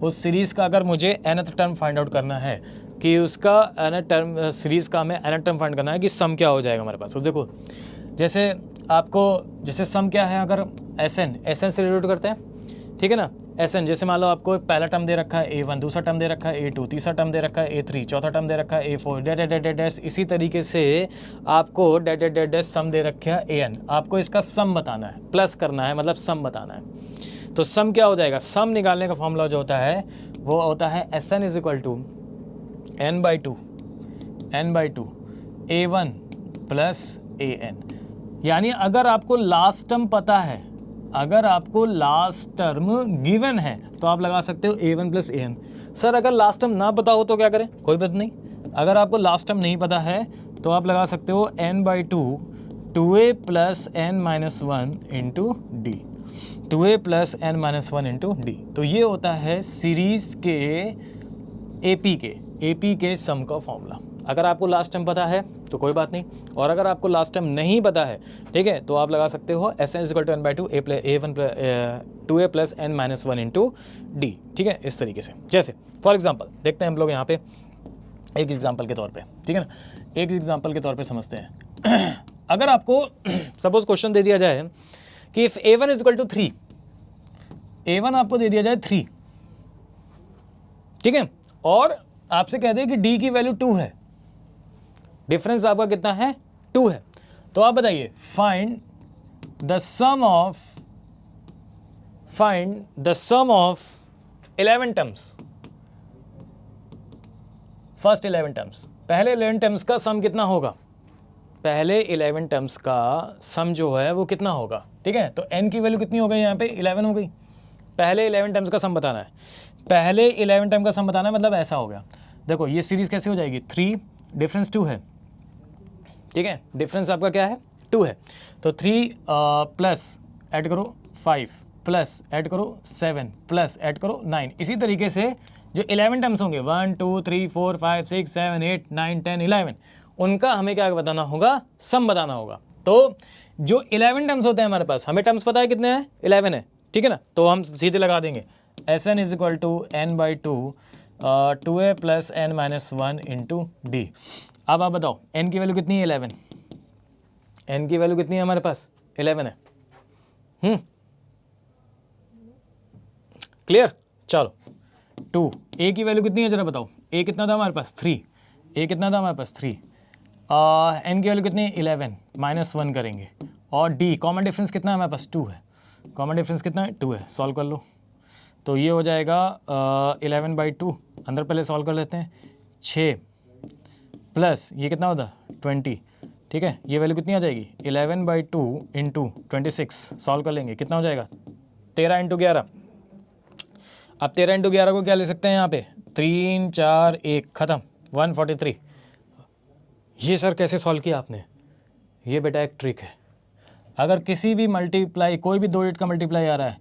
उस सीरीज़ का अगर मुझे nth टर्म फाइंड आउट करना है कि उसका nth टर्म, सीरीज़ का हमें nth टर्म फाइंड करना है कि सम क्या हो जाएगा हमारे पास। तो देखो जैसे आपको, जैसे सम क्या है, अगर SN से रिलेट करते हैं, ठीक है ना, SN जैसे मान लो आपको पहला टर्म दे रखा है A1, दूसरा टर्म दे रखा है A2, तीसरा टर्म दे रखा है A3, चौथा टर्म दे रखा है A4 डैश, इसी तरीके से आपको डैश सम दे रखा है AN, आपको इसका सम बताना है, प्लस करना है, मतलब सम बताना है। तो सम क्या हो जाएगा, सम निकालने का फॉर्मूला जो होता है वो होता है SN is equal to n by two A1 plus AN। यानी अगर आपको लास्ट टर्म पता है, अगर आपको लास्ट टर्म गिवन है तो आप लगा सकते हो A1 प्लस AN। सर अगर लास्ट टर्म ना पता हो तो क्या करें, कोई बात नहीं, अगर आपको लास्ट टर्म नहीं पता है तो आप लगा सकते हो n by to 2a plus n minus 1 into D, 2a plus n minus 1 into D. तो ये होता है सीरीज़ के AP के सम का फॉर्मूला। अगर आपको लास्ट टाइम पता है तो कोई बात नहीं। और अगर आपको लास्ट टाइम नहीं पता है, ठीक है, तो आप लगा सकते हो S n equal to n by two two a plus n minus one into d, ठीक है, इस तरीके से। जैसे फॉर एग्जाम्पल देखते हैं हम लोग यहाँ पे एक एग्जाम्पल के तौर पे, ठीक है ना, एक एग्जाम्पल के तौर पे समझते हैं। अगर आपको सपोज क्वेश्चन दे दिया जाए कि if a1 is equal to 3, a1 आपको दे दिया जाए 3, ठीक है, और आपसे कह दे कि d की वैल्यू 2 है, डिफरेंस आपका कितना है, 2 है, तो आप बताइए find the sum of 11 terms, first 11 terms, पहले 11 टर्म्स का सम कितना होगा, पहले 11 टर्म्स का सम जो है वो कितना होगा, ठीक है। तो n की वैल्यू कितनी हो गई यहाँ पे, 11 हो गई। पहले 11 टर्म्स का सम बताना है, पहले 11 टर्म का सम बताना है, मतलब ऐसा हो गया। देखो ये सीरीज कैसे हो जाएगी, 3 डिफरेंस 2 है, ठीक है, डिफरेंस आपका क्या है, 2 है, तो 3 प्लस ऐड करो 5 प्लस ऐड करो 7 प्लस ऐड करो 9, इसी तरीके से जो 11 टर्म्स होंगे 1 2 3 4 5 6 7 8 9 10 11, उनका हमें क्या बताना होगा, सम बताना होगा। तो जो 11 टर्म्स होते हैं हमारे पास, हमें टर्म्स पता है कितने हैं, 11 है, ठीक है ना, तो हम सीधे लगा देंगे S n is equal to n by two two a plus n minus one into d. अब आप बताओ एन की वैल्यू कितनी है, 11, एन की वैल्यू कितनी है हमारे पास, 11 है। क्लियर, चलो 2, ए की वैल्यू कितनी है जरा बताओ, ए कितना था हमारे पास 3, ए कितना था हमारे पास 3, एन की वैल्यू कितनी है 11, माइनस 1 करेंगे, और डी कॉमन डिफरेंस कितना है हमारे पास 2 है, कॉमन डिफरेंस कितना है 2 है, सॉल्व कर लो। तो ये हो जाएगा 11 बाई 2, अंदर पहले सॉल्व कर लेते हैं, 6 प्लस ये कितना होता 20, ठीक है, ये वैल्यू कितनी आ जाएगी 11 बाई 2 इंटू 26, सॉल्व कर लेंगे, कितना हो जाएगा 13 इंटू 11। अब 13 इंटू 11 को क्या ले सकते हैं यहाँ पे, 3 4 1 ख़त्म, 143। ये सर कैसे सॉल्व किया आपने, ये बेटा एक ट्रिक है। अगर किसी भी मल्टीप्लाई, कोई भी 2 डिजिट का मल्टीप्लाई आ रहा है,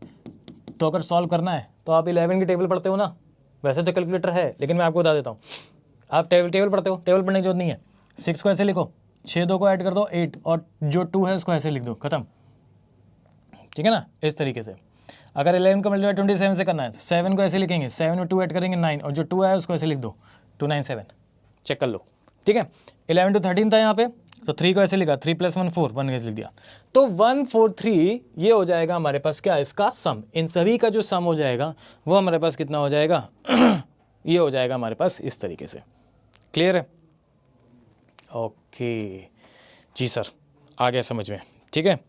तो अगर सॉल्व करना है तो आप 11 की टेबल पढ़ते हो ना, वैसे तो कैलकुलेटर है लेकिन मैं आपको बता देता हूँ, आप टेबल पढ़ते हो, टेबल पढ़ने की जरूरत नहीं है। 6 को ऐसे लिखो, 6 2 को ऐड कर दो 8, और जो 2 है उसको ऐसे लिख दो, खत्म, ठीक है ना, इस तरीके से। अगर 11 का मल्टीप्लाई 27 से करना है तो 7 को ऐसे लिखेंगे, 7 में 2 ऐड करेंगे 9, और जो 2 है उसको ऐसे लिख दो 297, चेक कर लो, ठीक है। 11 to 13 था यहाँ पे, तो 3 को ऐसे लिखा, 3 + 1 4, 1 कैसे लिख दिया, तो 143 ये हो जाएगा हमारे पास क्या, इसका सम, इन सभी का जो सम हो जाएगा वो हमारे पास कितना हो जाएगा ये हो जाएगा हमारे पास इस तरीके से। क्लियर है, ओके जी सर, आ गया समझ में, ठीक है।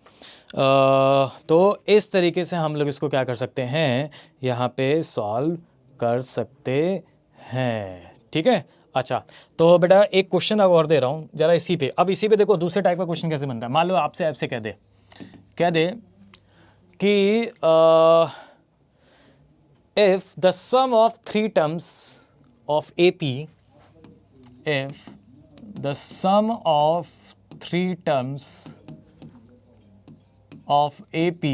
तो इस तरीके से हम लोग इसको क्या कर सकते हैं, यहाँ पे सॉल्व कर सकते हैं, ठीक है। अच्छा, तो बेटा एक क्वेश्चन अब और दे रहा हूँ जरा इसी पे। अब इसी पे देखो दूसरे टाइप का क्वेश्चन कैसे बनता है। मान लो आपसे ऐसे कह दे कि if the sum of 3 terms of AP, if the sum of 3 terms of AP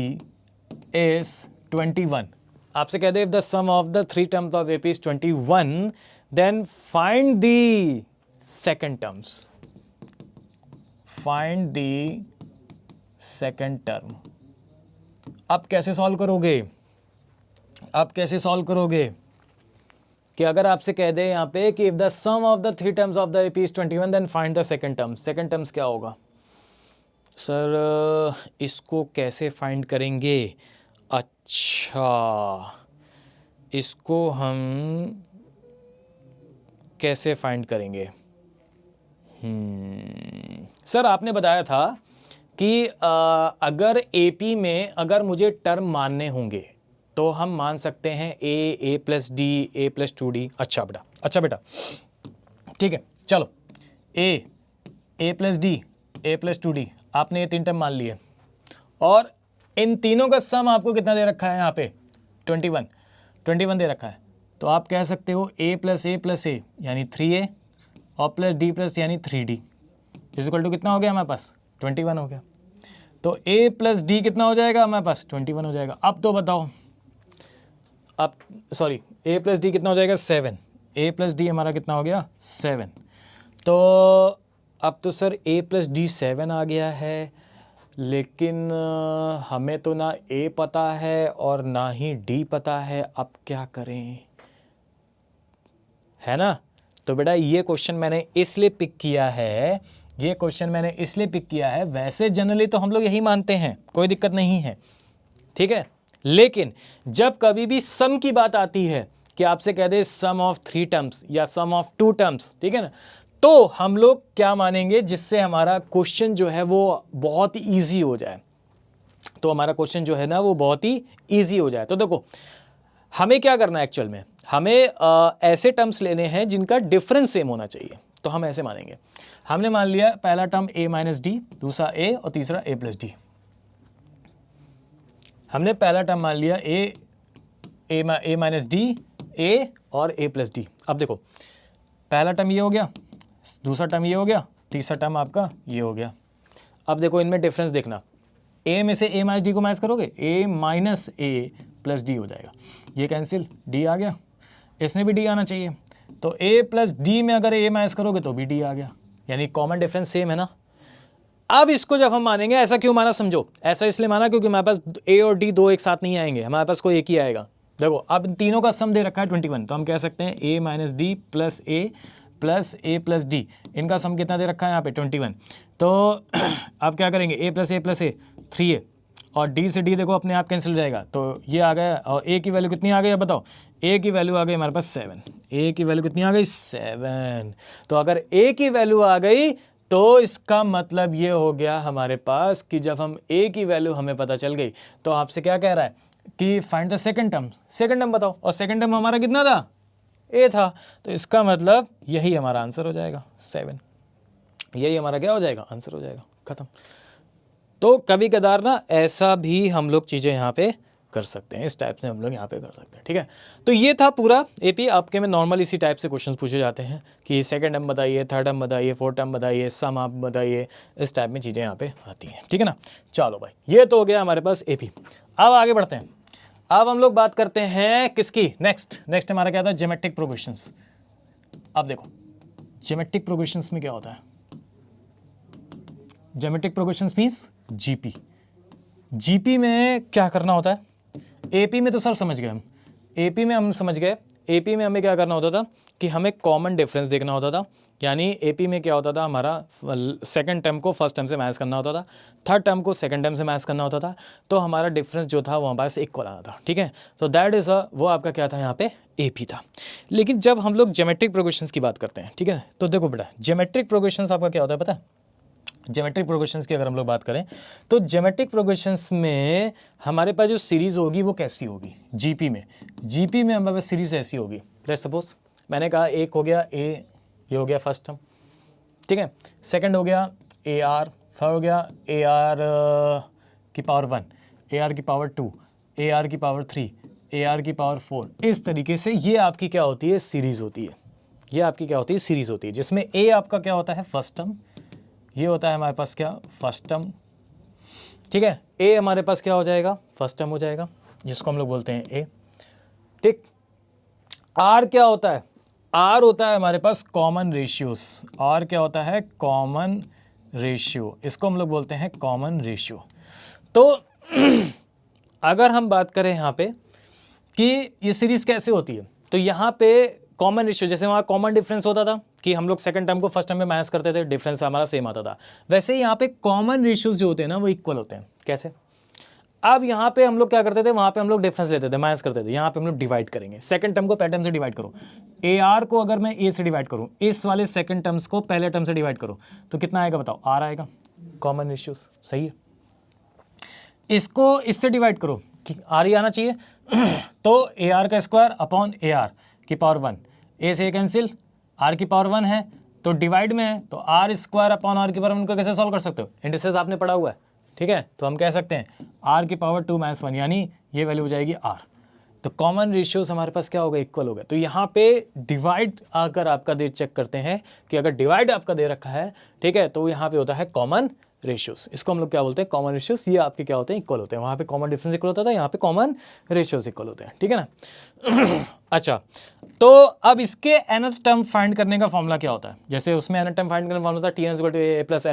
is 21, आपसे कह दे if the sum of the 3 terms of AP is 21, then find the second terms, find the second term। अब कैसे solve करोगे, अब कैसे solve करोगे कि अगर आपसे कह दे यहाँ पे कि if the sum of the 3 terms of the AP is 21, then find the second term. Second terms क्या होगा सर, इसको कैसे फाइंड करेंगे, अच्छा इसको हम कैसे फाइंड करेंगे, सर आपने बताया था कि अगर AP में अगर मुझे टर्म मानने होंगे तो हम मान सकते हैं a plus D, a plus 2d। अच्छा बेटा, ठीक है, चलो a plus D, a plus 2d, आपने ये 3 टर्म मान लिए, और इन तीनों का सम आपको कितना दे रखा है यहाँ पे 21 दे रखा है। तो आप कह सकते हो a प्लस a यानी 3a, और प्लस d प्लस यानी 3d इज इक्वल टू कितना हो गया हमारे पास 21 हो गया। तो a प्लस डी कितना हो जाएगा हमारे पास 21 हो जाएगा। अब तो बताओ, अब सॉरी a प्लस डी कितना हो जाएगा 7, a प्लस डी हमारा कितना हो गया 7। तो अब तो सर a प्लस डी 7 आ गया है, लेकिन हमें तो ना a पता है और ना ही d पता है, अब क्या करें, है ना। तो बेटा ये क्वेश्चन मैंने इसलिए पिक किया है, ये क्वेश्चन मैंने इसलिए पिक किया है, वैसे जनरली तो हम लोग यही मानते हैं, कोई दिक्कत नहीं है, ठीक है। लेकिन जब कभी भी सम की बात आती है कि आपसे कह दे सम ऑफ 3 टर्म्स या सम ऑफ 2 टर्म्स, ठीक है ना, तो हम लोग क्या मानेंगे, जिससे हमारा क्वेश्चन जो है वो बहुत ही ईजी हो जाए, तो हमारा क्वेश्चन जो है ना वो बहुत ही ईजी हो जाए। तो देखो हमें क्या करना है, एक्चुअल में हमें ऐसे टर्म्स लेने हैं जिनका डिफरेंस सेम होना चाहिए, तो हम ऐसे मानेंगे। हमने मान लिया पहला टर्म a माइनस डी, दूसरा a और तीसरा a प्लस डी। हमने पहला टर्म मान लिया a माइनस डी, a और a प्लस डी। अब देखो पहला टर्म ये हो गया, दूसरा टर्म ये हो गया, तीसरा टर्म आपका ये हो गया। अब देखो इनमें डिफरेंस देखना, a में से a माइनस डी को माइनस करोगे, a minus a plus D हो जाएगा, ये कैंसिल, d आ गया, इसमें भी d आना चाहिए, तो a प्लस डी में अगर a माइनस करोगे तो भी d आ गया, यानी कॉमन डिफरेंस सेम है ना। अब इसको जब हम मानेंगे, ऐसा क्यों माना समझो, ऐसा इसलिए माना क्योंकि हमारे पास a और d दो एक साथ नहीं आएंगे, हमारे पास कोई एक ही आएगा। देखो अब तीनों का सम दे रखा है 21, तो हम कह सकते हैं a minus D plus a plus D, इनका सम कितना दे रखा है यहाँ पे 21। तो अब क्या करेंगे, a प्लस a 3a, और d से d देखो अपने आप कैंसिल हो जाएगा, तो ये आ गया, और a की वैल्यू कितनी आ गई, अब बताओ, a की वैल्यू आ गई हमारे पास 7, a की वैल्यू कितनी आ गई 7। तो अगर a की वैल्यू आ गई तो इसका मतलब ये हो गया हमारे पास कि जब हम a की वैल्यू हमें पता चल गई, तो आपसे क्या कह रहा है कि फाइंड द सेकंड टर्म बताओ, और सेकंड टर्म हमारा कितना था, a था, तो इसका मतलब यही हमारा आंसर हो जाएगा 7, यही हमारा क्या हो जाएगा, आंसर हो जाएगा, खत्म। तो कभी कदार ना ऐसा भी हम लोग चीज़ें यहाँ पे कर सकते हैं, इस टाइप से हम लोग यहाँ पे कर सकते हैं, ठीक है। तो ये था पूरा एपी, आपके में नॉर्मल इसी टाइप से क्वेश्चन पूछे जाते हैं कि सेकंड टर्म बताइए, थर्ड टर्म बताइए, फोर्थ टर्म बताइए, सम आप बताइए, इस टाइप में चीज़ें यहाँ पे आती हैं, ठीक है ना। चलो भाई ये तो हो गया हमारे पास एपी। अब आगे बढ़ते हैं, अब हम लोग बात करते हैं किसकी, नेक्स्ट हमारा क्या था, ज्योमेट्रिक प्रोग्रेशंस। अब देखो ज्योमेट्रिक प्रोग्रेशंस में क्या होता है, geometric progressions means GP. GP में क्या करना होता है, एपी में तो सर समझ गए हम, एपी में हम समझ गए, एपी में हमें क्या करना होता था कि हमें कॉमन डिफरेंस देखना होता था, यानी एपी में क्या होता था, हमारा सेकंड टर्म को फर्स्ट टर्म से माइनस करना होता था, थर्ड टर्म को सेकंड टर्म से माइनस करना होता था, तो हमारा डिफरेंस जो था वो हमारे पास इक्वल आना था, ठीक है। तो दैट इज़ वो आपका क्या था यहाँ पे, एपी था। लेकिन जब हम लोग ज्योमेट्रिक प्रोग्रेशंस की बात करते हैं, ठीक है, तो देखो बेटा ज्योमेट्रिक प्रोग्रेशंस आपका क्या होता है पता है, ज्योमेट्रिक प्रोग्रेशंस की अगर हम लोग बात करें तो ज्योमेट्रिक प्रोग्रेशंस में हमारे पास जो सीरीज़ होगी वो कैसी होगी, जीपी में हमारे पास सीरीज़ ऐसी होगी, लेट्स सपोज मैंने कहा एक हो गया ए, ये हो गया फर्स्ट टर्म, ठीक है, सेकंड हो गया ए आर, थर्ड हो गया ए आर की पावर 1, ए आर की पावर 2, ए आर की पावर 3, ए आर की पावर 4, इस तरीके से ये आपकी क्या होती है, सीरीज़ होती है, ये आपकी क्या होती है, सीरीज़ होती है, जिसमें ए आपका क्या होता है, फर्स्ट टर्म, ये होता है हमारे पास क्या, फर्स्ट टर्म, ठीक है, ए हमारे पास क्या हो जाएगा, फर्स्ट टर्म हो जाएगा, जिसको हम लोग बोलते हैं ए, ठीक। आर क्या होता है, आर होता है हमारे पास कॉमन रेशियोज, आर क्या होता है, कॉमन रेशियो, इसको हम लोग बोलते हैं कॉमन रेशियो। तो अगर हम बात करें यहाँ पे कि ये सीरीज कैसे होती है, तो यहाँ पे कॉमन रेशियो, जैसे वहाँ कॉमन डिफरेंस होता था कि हम लोग सेकंड टर्म को फर्स्ट टर्म में माइनस करते थे, डिफरेंस हमारा सेम आता था, वैसे ही यहाँ पे कॉमन रेशियोज जो होते हैं ना वो इक्वल होते हैं। कैसे, अब यहाँ पे हम लोग क्या करते थे, वहाँ पे हम लोग डिफरेंस लेते थे, माइनस करते थे, यहाँ पे हम लोग डिवाइड करेंगे, सेकंड टर्म को पहले टर्म से डिवाइड करो, ए आर को अगर मैं ए से डिवाइड करूँ, इस वाले सेकंड टर्म्स को पहले टर्म से डिवाइड करो, तो कितना आएगा बताओ, आर आएगा, कॉमन रेशियोज, सही है। इसको इससे डिवाइड करो कि आर ही आना चाहिए तो ए आर का स्क्वायर अपॉन ए आर की पावर 1, ए से कैंसिल, आर की पावर 1 है तो डिवाइड में है, तो आर स्क्वायर अपॉन आर की पावर 1 को कैसे सॉल्व कर सकते हो, इंडिसेस आपने पढ़ा हुआ है, ठीक है। तो हम कह सकते हैं आर की पावर 2 - 1, यानी ये वैल्यू हो जाएगी आर। तो कॉमन रेशियोज हमारे पास क्या होगा, इक्वल होगा। तो यहाँ पे डिवाइड अगर आपका दे चेक करते हैं कि अगर डिवाइड आपका दे रखा है, ठीक है, तो यहाँ पे होता है कॉमन रेशियोज, इसको हम लोग क्या बोलते हैं, कॉमन रेशियोज। ये आपके क्या होते हैं, इक्वल होते हैं। वहाँ पे कॉमन डिफरेंस इक्वल होता था, यहाँ पे कॉमन रेशियोज इक्वल होते हैं, ठीक है ना। अच्छा, तो अब इसके nth टर्म फाइंड करने का फॉर्मूला क्या होता है? जैसे उसमें nth टर्म फाइंड करने का फॉर्मूला था Tn equal to a plus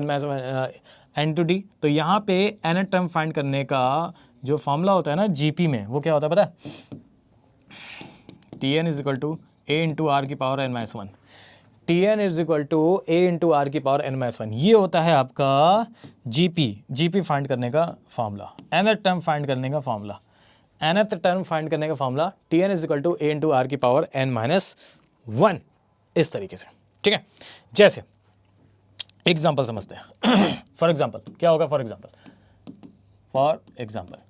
n two d. तो यहाँ पे nth टर्म फाइंड करने का जो फॉर्मूला होता है ना जीपी में, वो क्या होता है पता है? Tn is equal to a into are की power n-1। Tn is equal to a into are की पावर n-1। ये होता है आपका जीपी फाइंड करने का फॉर्मूला, nth टर्म फाइंड करने का फॉर्मूला। nth टर्म फाइंड करने का formula Tn is equal to a into are की पावर n-1, इस तरीके से, ठीक है। जैसे एग्जाम्पल समझते हैं। फॉर एग्जाम्पल क्या होगा? फॉर एग्जाम्पल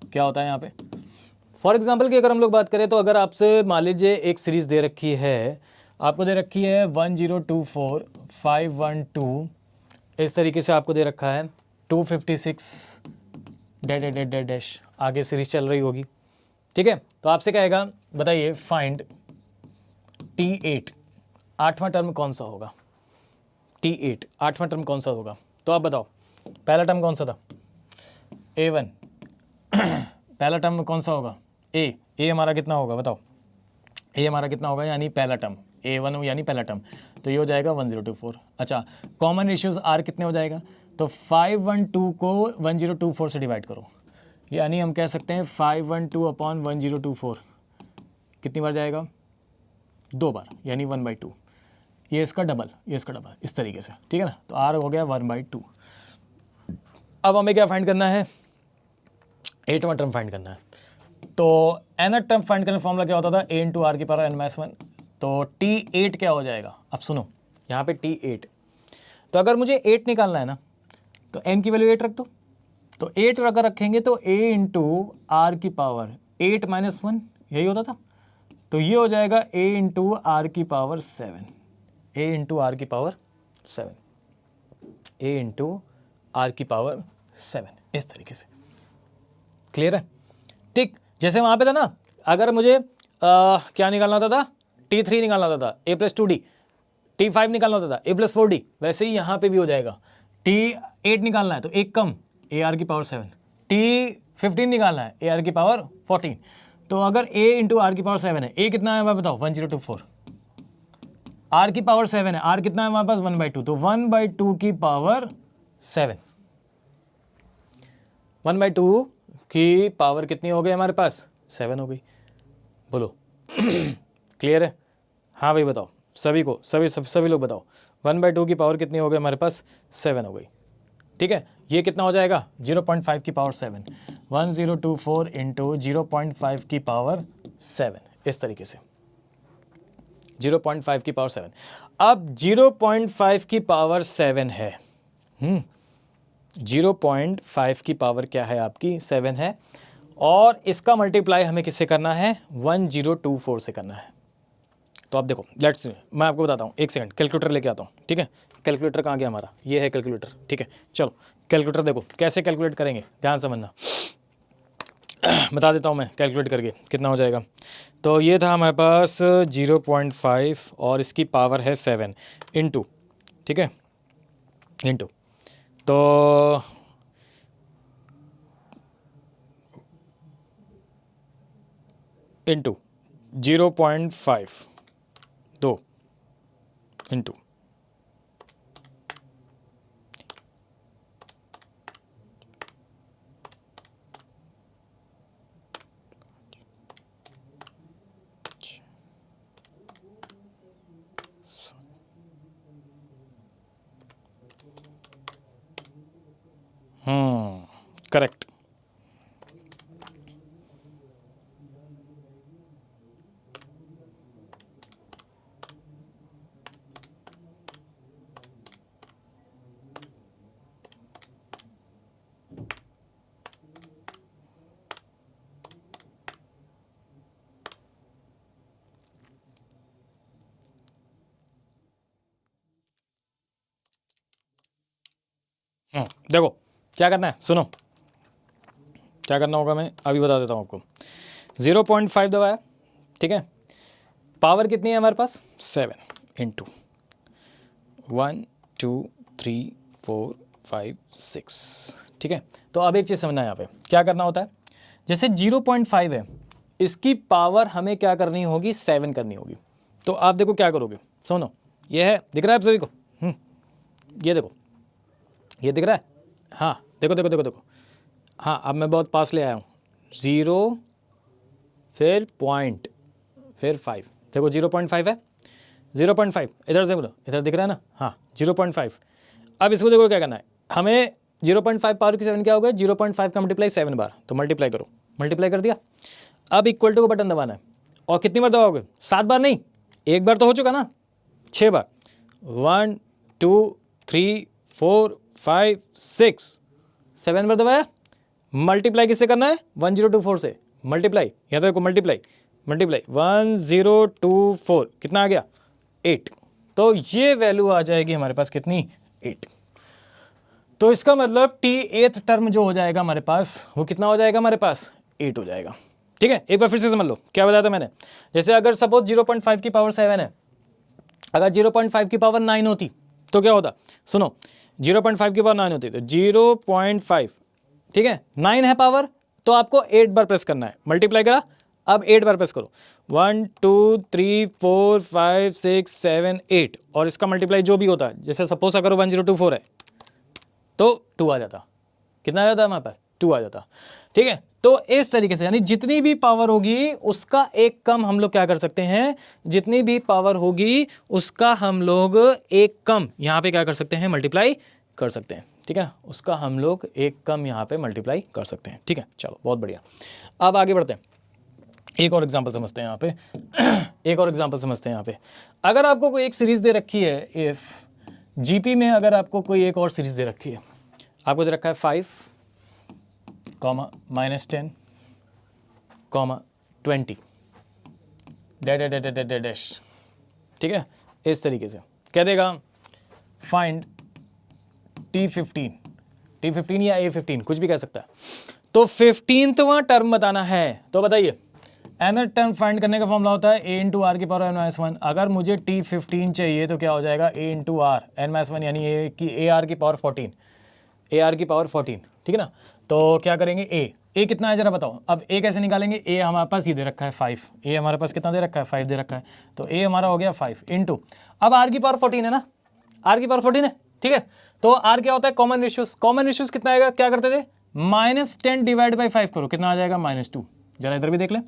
क्या होता है यहाँ पे? फॉर एग्जाम्पल की अगर हम लोग बात करें तो अगर आपसे मान लीजिए एक सीरीज दे रखी है, आपको दे रखी है 1024 512, इस तरीके से आपको दे रखा है 256 डैश, आगे सीरीज चल रही होगी, ठीक है। तो आपसे कहेगा बताइए फाइंड T8, 8वां टर्म कौन सा होगा? T8 8वां टर्म कौन सा होगा? तो आप बताओ, पहला टर्म कौन सा था? A1। पहला टर्म कौन सा होगा? ए हमारा कितना होगा बताओ? ए हमारा कितना होगा, यानी पहला टर्म A1 यानी पहला टर्म, तो ये हो जाएगा 1024। अच्छा, कॉमन रेशियोज R कितने हो जाएगा? तो 512 को 1024 से डिवाइड करो, यानी हम कह सकते हैं 512 अपॉन 1024 कितनी बार जाएगा? 2 बार, यानी 1/2। ये इसका डबल, ये इसका डबल, इस तरीके से, ठीक है ना। तो R हो गया 1/2। अब हमें क्या फाइंड करना है? 8वां टर्म फाइंड करना है। तो nth टर्म फाइंड करने फॉर्मूला क्या होता था? a इंटू आर की पावर n-1। तो T8 क्या हो जाएगा? अब सुनो, यहाँ पे T8, तो अगर मुझे 8 निकालना है ना, तो n की वैल्यू 8 रख दो। तो 8 अगर रखेंगे तो a इंटू आर की पावर 8 - 1, यही होता था। तो ये हो जाएगा a इंटू आर की पावर 7, a इंटू आर की पावर 7, a इंटू आर की पावर 7, इस तरीके से। क्लियर है? ठीक, जैसे वहाँ पे था ना, अगर मुझे क्या निकालना होता था? T3 निकालना होता था, a + 2d। T5 निकालना होता था, a + 4d। वैसे ही यहाँ पे भी हो जाएगा। T8 निकालना है तो एक कम, ar की पावर 7। T15 निकालना है, ar की पावर 14। तो अगर a इंटू आर की पावर 7 है, a कितना है हमारे बताओ? 1024। r की पावर 7 है, r कितना है हमारे पास? 1/2। तो 1/2 की पावर 7, 1/2 की पावर कितनी हो गई हमारे पास? 7 हो गई। बोलो क्लियर है? हाँ भाई बताओ, सभी को, सभी लोग बताओ, 1/2 की पावर कितनी हो गई हमारे पास? 7 हो गई, ठीक है। ये कितना हो जाएगा? 0.5 की पावर 7, 1024 इंटू 0.5 की पावर 7, इस तरीके से 0.5 की पावर 7। अब 0.5 की पावर 7 है, 0.5 की पावर क्या है आपकी? 7 है, और इसका मल्टीप्लाई हमें किससे करना है? 1024 से करना है। तो आप देखो, लेट्स, मैं आपको बताता हूँ, एक सेकंड कैलकुलेटर लेके आता हूँ, ठीक है। कैलकुलेटर कहाँ गया हमारा? ये है कैलकुलेटर, ठीक है। चलो कैलकुलेटर देखो कैसे कैलकुलेट करेंगे, ध्यान समझना। बता देता हूँ मैं कैलकुलेट करके कितना हो जाएगा। तो ये था हमारे पास 0.5 और इसकी पावर है 7 इंटू, ठीक है, इंटू, तो इंटू 0.5 2 इंटू करेक्ट। देखो क्या करना है, सुनो क्या करना होगा, मैं अभी बता देता हूँ आपको। 0.5 दबाया, ठीक है, पावर कितनी है हमारे पास? 7 इंटू 1 2 3 4 5 6। ठीक है, तो अब एक चीज़ समझना है यहाँ पे क्या करना होता है। जैसे 0.5 है, इसकी पावर हमें क्या करनी होगी, 7 करनी होगी। तो आप देखो क्या करोगे, सुनो, ये है, दिख रहा है आप सभी को? ये देखो, ये दिख रहा है? हाँ, देखो देखो देखो देखो, हाँ अब मैं बहुत पास ले आया हूँ। 0 फिर पॉइंट फिर 5, देखो 0.5 है, 0.5 इधर देखो, इधर दिख रहा है ना? हाँ 0.5। अब इसको देखो क्या करना है हमें, 0.5 पावर की 7 क्या होगा, 0.5 का मल्टीप्लाई 7 बार, तो मल्टीप्लाई करो, मल्टीप्लाई कर दिया। अब इक्वल टू को बटन दबाना है, और कितनी बार दबाओगे, 7 बार नहीं, एक बार तो हो चुका ना, 6 बार। 1 2 3 4 5 6 7 बार दबाया। मल्टीप्लाई किससे करना है, 1024 से मल्टीप्लाई, या तो देखो मल्टीप्लाई मल्टीप्लाई 1024 कितना आ गया, 8। तो ये वैल्यू आ जाएगी हमारे पास कितनी, 8। तो इसका मतलब टी एथ टर्म जो हो जाएगा हमारे पास, वो कितना हो जाएगा हमारे पास, 8 हो जाएगा। ठीक है, एक बार फिर से समझ लो क्या बताया था मैंने। जैसे अगर सपोज 0.5 की पावर 7 है, अगर 0.5 की पावर 9 होती तो क्या होता, सुनो, 0.5 की पावर 9 होती तो 0.5, ठीक है, 9 है पावर, तो आपको 8 बार प्रेस करना है, मल्टीप्लाई करा, अब 8 बार प्रेस करो, 1 2 3 4 5 6 7 8, और इसका मल्टीप्लाई जो भी होता है, जैसे सपोज अगर 1024 है तो 2 आ जाता, कितना आ जाता हमारे पास, 2 आ जाता। ठीक है, तो इस तरीके से यानी जितनी भी पावर होगी उसका एक कम हम लोग क्या कर सकते हैं, जितनी भी पावर होगी उसका हम लोग एक कम यहाँ पे क्या कर सकते हैं, मल्टीप्लाई कर सकते हैं। ठीक है, उसका हम लोग एक कम यहाँ पे मल्टीप्लाई कर सकते हैं। ठीक है, चलो बहुत बढ़िया, अब आगे बढ़ते हैं, एक और एग्जांपल समझते हैं यहाँ पे एक और एग्जांपल समझते हैं यहाँ पे। अगर आपको कोई एक सीरीज दे रखी है, इफ जीपी में अगर आपको कोई एक और सीरीज दे रखी है, आपको दे रखा है 5, -10, 20 डैश। ठीक है, इस तरीके से कह देगा फाइंड T15 या A15, कुछ भी कह सकता है। तो 15वां टर्म बताना है, तो बताइए nth टर्म फाइंड करने का फॉर्मूला होता है a इंटू आर की पावर n-1। अगर मुझे T15 चाहिए तो क्या हो जाएगा, a इंटू आर n-1, यानी a की AR की पावर 14, AR की पावर 14। ठीक है ना, तो क्या करेंगे, a कितना है जरा बताओ। अब a कैसे निकालेंगे, a हमारे पास ये दे रखा है 5, a हमारे पास कितना दे रखा है, 5 दे रखा है, तो a हमारा हो गया 5 इंटू, अब r की पावर 14 है ना, r की पावर 14 है। ठीक है, तो r क्या होता है, कॉमन रेशियोज कितना आएगा, क्या करते थे, -10 डिवाइड बाई 5 करो, कितना आ जाएगा, -2। जरा इधर भी देख लें,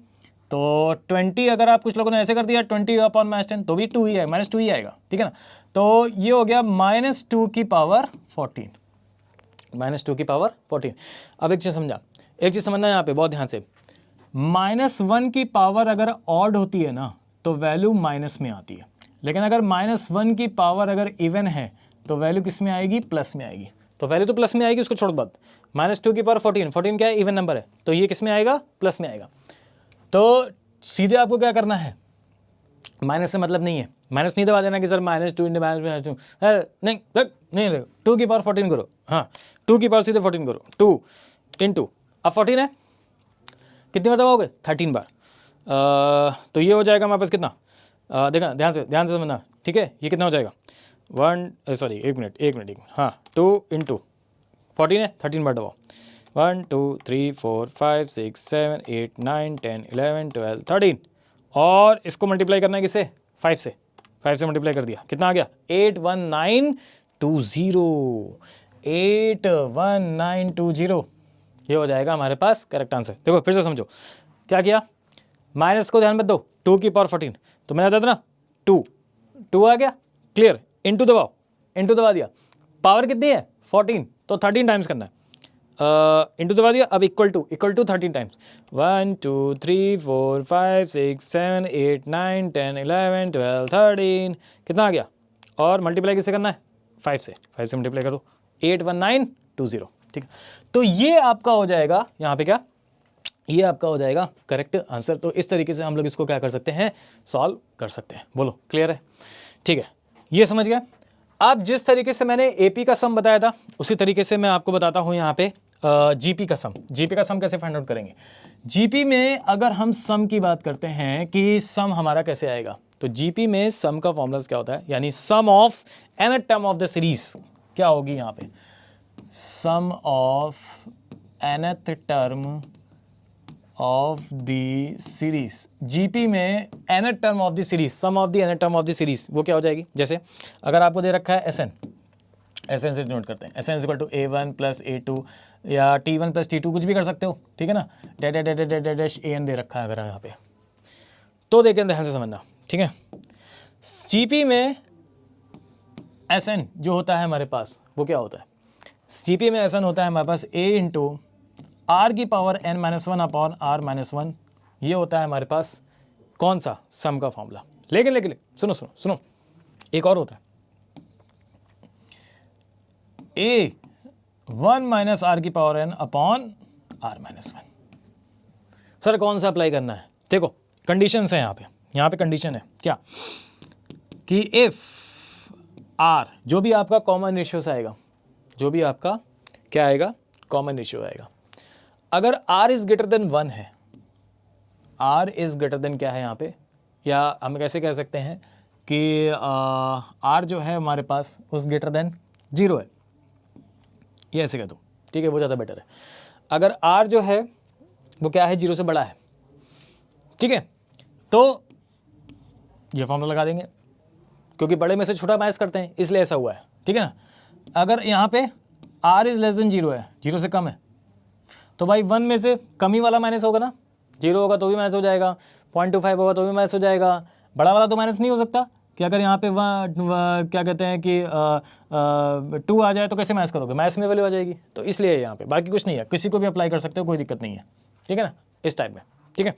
तो 20 अगर आप कुछ लोगों ने ऐसे कर दिया 20/-10 तो भी 2 ही आएगा, -2 ही आएगा। ठीक है ना, तो ये हो गया -2 की पावर 14, -2 की पावर 14। अब एक चीज़ समझा, एक चीज़ समझना है यहाँ पे बहुत ध्यान से, -1 की पावर अगर ऑड होती है ना तो वैल्यू माइनस में आती है, लेकिन अगर -1 की पावर अगर इवन है तो वैल्यू किस में आएगी, प्लस में आएगी। तो वैल्यू तो प्लस में आएगी, उसको छोड़ बात, -2 की पावर 14 क्या है, इवन नंबर है, तो ये किस में आएगा, प्लस में आएगा। तो सीधे आपको क्या करना है, माइनस से मतलब नहीं है, माइनस नहीं दबा देना कि सर -2 इंटू -2, नहीं नहीं, 2 की पावर 14 करो, हाँ 2 की पावर सीधे 14 करो, 2 इंटू, अब 14 है, कितनी बार दबाओगे, 13 बार। तो ये हो जाएगा हमारे पास कितना, देखना ध्यान से समझना। ठीक है, ये कितना हो जाएगा, एक मिनट, हाँ 2 इंटू 14 है, 13 बार दबाओ, 1 2 3 4 5 6 7 8 9 10 11 12 13, और इसको मल्टीप्लाई करना है किससे, 5 से मल्टीप्लाई कर दिया, कितना आ गया, 81920, ये हो जाएगा हमारे पास करेक्ट आंसर। देखो फिर से समझो क्या किया, माइनस को ध्यान मत दो, 2 की पावर 14, तो मैंने बताया था ना 2 आ गया, क्लियर, इंटू दबाओ, इंटू दबा दिया, पावर कितनी है 14, तो 13 टाइम्स करना है, इंटू दबा दिया, अब इक्वल टू 13 टाइम्स, 1 2 3 4 5 6 7 8 9 10 11 12 13, कितना आ गया, और मल्टीप्लाई किससे करना है, 5 से मल्टीप्लाई करो, 81920। ठीक है, तो ये आपका हो जाएगा यहाँ पे क्या, ये आपका हो जाएगा करेक्ट आंसर। तो इस तरीके से हम लोग इसको क्या कर सकते हैं, सॉल्व कर सकते हैं। बोलो क्लियर है, ठीक है, ये समझ गया। अब जिस तरीके से मैंने एपी का सम बताया था उसी तरीके से मैं आपको बताता हूँ यहाँ पे जीपी का सम। जीपी का सम कैसे फाइंड आउट करेंगे, जीपी में अगर हम सम की बात करते हैं कि सम हमारा कैसे आएगा, तो जीपी में सम का फॉर्मूला क्या होता है, यानी sum of N term of the series क्या होगी यहाँ पे, sum of nth term of the series. GP में nth term of the series, sum of the nth term of the series, वो क्या हो जाएगी? जैसे अगर आपको दे रखा है एस एन से नोट करते हैं, S n equal to A1 प्लस A2 या T1 प्लस T2, कुछ भी कर सकते हो, ठीक है ना। डैश AN दे रखा है अगर यहाँ पे, तो देखें ध्यान से समझना, ठीक है। जीपी में SN जो होता है हमारे पास, वो क्या होता है? जीपी में SN होता है हमारे पास A इंटू R की पावर n-1 अपॉन R-1, ये होता है हमारे पास कौन सा? सम का फॉर्मूला। लेकिन सुनो, एक और होता है A1 माइनस R की power n upon R-1। Sir कौन सा अप्लाई करना है? देखो कंडीशंस है यहाँ पे कंडीशन है क्या, कि इफ R, जो भी आपका कॉमन रेशियो से आएगा, जो भी आपका क्या आएगा, कॉमन रेशियो आएगा, अगर R इज ग्रेटर देन 1 है, R इज ग्रेटर देन क्या है यहाँ पे, या हम कैसे कह सकते हैं कि R जो है हमारे पास उस ग्रेटर देन 0 है, ये ऐसे कह दो, ठीक है, वो ज़्यादा बेटर है। अगर R जो है वो क्या है, 0 से बड़ा है, ठीक है, तो ये फॉर्मूला लगा देंगे, क्योंकि बड़े में से छोटा माइनस करते हैं, इसलिए ऐसा हुआ है, ठीक है ना। अगर यहाँ पे R इज लेस देन 0 है, 0 से कम है, तो भाई 1 में से कम ही वाला माइनस होगा ना, 0 होगा तो भी माइनस हो जाएगा, 0.25 होगा तो भी माइनस हो जाएगा, बड़ा वाला तो माइनस नहीं हो सकता कि अगर यहाँ पे क्या कहते हैं कि 2 आ जाए तो कैसे माइनस करोगे, माइनस में वैल्यू आ जाएगी, तो इसलिए यहाँ पे, बाकी कुछ नहीं है, किसी को भी अप्लाई कर सकते हो, कोई दिक्कत नहीं है, ठीक है ना, इस टाइप में, ठीक है।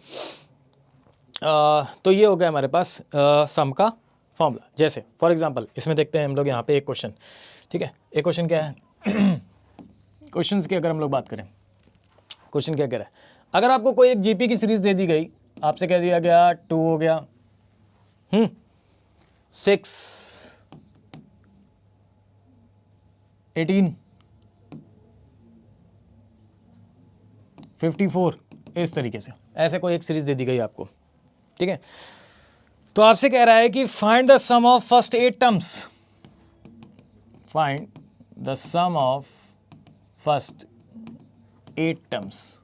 तो ये हो गया हमारे पास सम का फॉर्मूला। जैसे फॉर एग्जांपल इसमें देखते हैं हम लोग यहाँ पे एक क्वेश्चन, ठीक है, एक क्वेश्चन क्या है क्वेश्चंस की अगर हम लोग बात करें, क्वेश्चन क्या कह रहा है, अगर आपको कोई एक जीपी की सीरीज दे दी गई, आपसे कह दिया गया 2 हो गया 6 18 54, इस तरीके से ऐसे कोई एक सीरीज दे दी गई आपको, ठीक है। तो आपसे कह रहा है कि find the sum of first 8 terms, find the sum of first 8 terms.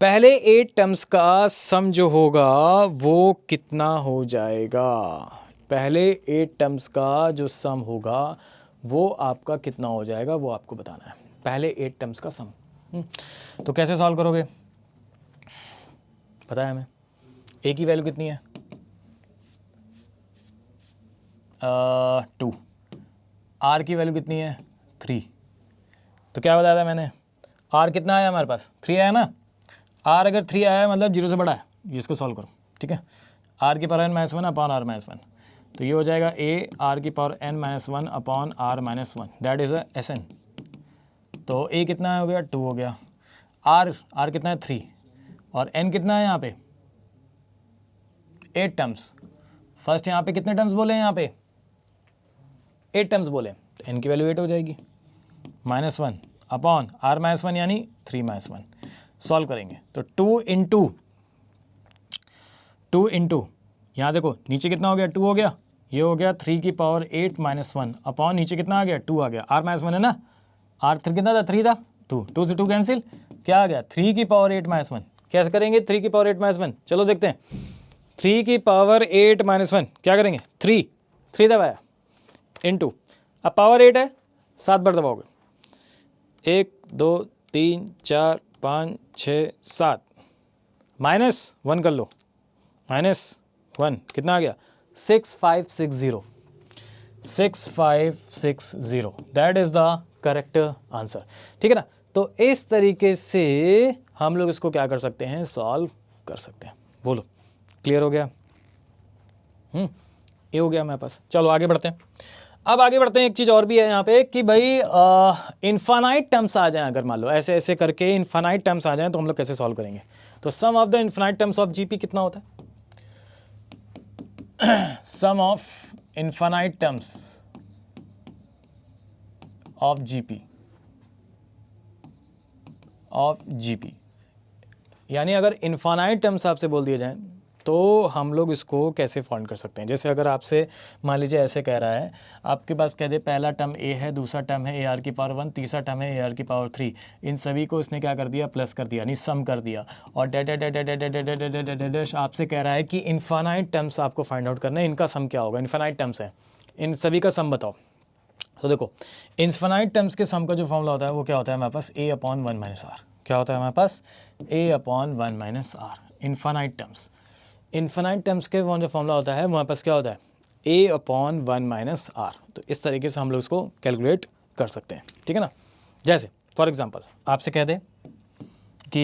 पहले 8 टर्म्स का सम जो होगा वो कितना हो जाएगा, पहले 8 टर्म्स का जो सम होगा वो आपका कितना हो जाएगा, वो आपको बताना है, पहले 8 टर्म्स का सम। तो कैसे सॉल्व करोगे, पता है हमें ए की वैल्यू कितनी है 2, आर की वैल्यू कितनी है 3, तो क्या बताया था मैंने, आर कितना आया हमारे पास 3 आया ना, आर अगर 3 आया मतलब 0 से बड़ा है, ये इसको सॉल्व करो, ठीक है। आर की पावर n-1 अपॉन r -1, तो ये हो जाएगा ए आर की power n-1 upon r -1, that is a SN। तो ए कितना हो गया 2 हो गया, आर कितना है 3, और n कितना है यहाँ पे 8 टर्म्स। फर्स्ट यहाँ पे कितने टर्म्स बोले हैं, यहाँ पे 8 टर्म्स बोले, तो n की वैल्यू 8 हो जाएगी, -1 अपॉन r -1 यानी 3 -1, सॉल्व करेंगे तो 2 इंटू यहाँ देखो नीचे कितना हो गया 2 हो गया, ये हो गया 3 की पावर 8 -1 अपॉन नीचे कितना आ गया 2 आ गया, r -1 है ना, r3 कितना था 3 था, 2 से 2 कैंसिल, क्या आ गया 3 की पावर 8 -1, कैसे करेंगे 3 की पावर 8 -1, चलो देखते हैं, 3 की पावर 8 -1 क्या करेंगे 3 दबाया इंटू, अब पावर 8 है 7 बार दबाओगे, 1 2 3 4 5 6 7, -1 कर लो, -1 कितना आ गया 6560, that is the correct answer, ठीक है ना। तो इस तरीके से हम लोग इसको क्या कर सकते हैं, सॉल्व कर सकते हैं, बोलो क्लियर हो गया, ये हो गया हमारे पास। चलो आगे बढ़ते हैं, अब आगे बढ़ते हैं, एक चीज़ और भी है यहाँ पे कि भाई इन्फानाइट टर्म्स आ जाएं, अगर मान लो ऐसे ऐसे करके इन्फानाइट टर्म्स आ जाएं तो हम लोग कैसे सॉल्व करेंगे, तो sum of the infinite terms of GP कितना होता है, sum of infinite terms of GP, यानी अगर इन्फानाइट टर्म्स आपसे बोल दिए जाएं तो हम लोग इसको कैसे फाइंड कर सकते हैं? जैसे अगर आपसे मान लीजिए ऐसे कह रहा है, आपके पास कह दे पहला टर्म a है, दूसरा टर्म है AR की पावर 1, तीसरा टर्म है AR की पावर 3, इन सभी को इसने क्या कर दिया, प्लस कर दिया, यानी सम कर दिया, और डैश आपसे कह रहा है कि इन्फानाइट टर्म्स आपको फाइंड आउट करना है, इनका सम क्या होगा, इन्फानाइट टर्म्स है, इन सभी का सम बताओ। तो देखो इन्फानाइट टर्म्स के सम का जो फॉर्मूला होता है वो क्या होता है हमारे पास, a/1 - r। क्या होता है हमारे पास, a/1 - r। इन्फानाइट टर्म्स के वो जो फॉर्मूला होता है हमारे पास क्या होता है, a/1 - r। तो इस तरीके से हम लोग इसको कैलकुलेट कर सकते हैं, ठीक है ना। जैसे फॉर एग्जांपल आपसे कह दे कि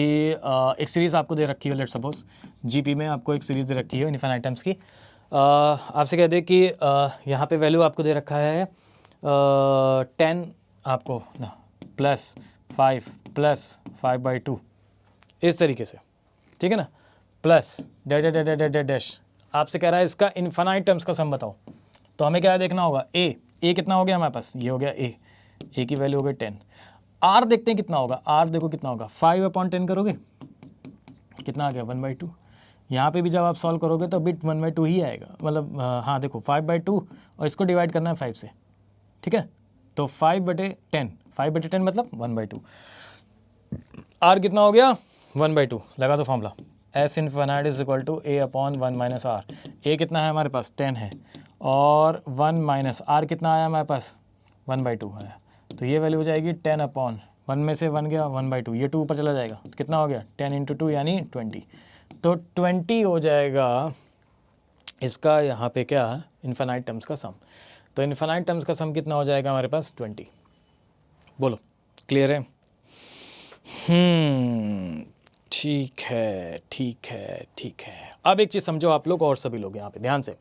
एक सीरीज़ आपको दे रखी है, लेट सपोज जीपी में आपको एक सीरीज़ दे रखी है इन्फानाइट टर्म्स की, आपसे कह दे कि यहाँ पे वैल्यू आपको दे रखा है 10 आपको ना प्लस 5 प्लस 5/2 इस तरीके से, ठीक है ना, प्लस डैश आपसे कह रहा है इसका इन्फानाइट टर्म्स का सम बताओ। तो हमें क्या देखना होगा, ए कितना हो गया हमारे पास, ये हो गया ए की वैल्यू हो गई 10। आर देखते हैं कितना होगा, आर देखो कितना होगा, 5/10 करोगे कितना आ गया 1/2। यहाँ पे भी जब आप सॉल्व करोगे तो बिट 1/2 ही आएगा, मतलब हाँ देखो 5/2 और इसको डिवाइड करना है 5 से, ठीक है, तो 5/10 मतलब 1/2। आर कितना हो गया 1/2, लगा दो formula, S infinite is equal to a/1 - r। A कितना है हमारे पास 10 है, और 1 माइनस आर कितना आया हमारे पास 1/2 आया, तो ये वैल्यू हो जाएगी 10/1 में से 1 गया 1/2, ये 2 ऊपर चला जाएगा, तो कितना हो गया 10 × 2 यानी 20। तो 20 हो जाएगा इसका यहाँ पे क्या, इन्फिनाइट टर्म्स का सम। तो इन्फिनाइट टर्म्स का सम कितना हो जाएगा हमारे पास 20। बोलो क्लियर है? ठीक है। अब एक चीज़ समझो आप लोग और सभी लोग यहाँ पे ध्यान से,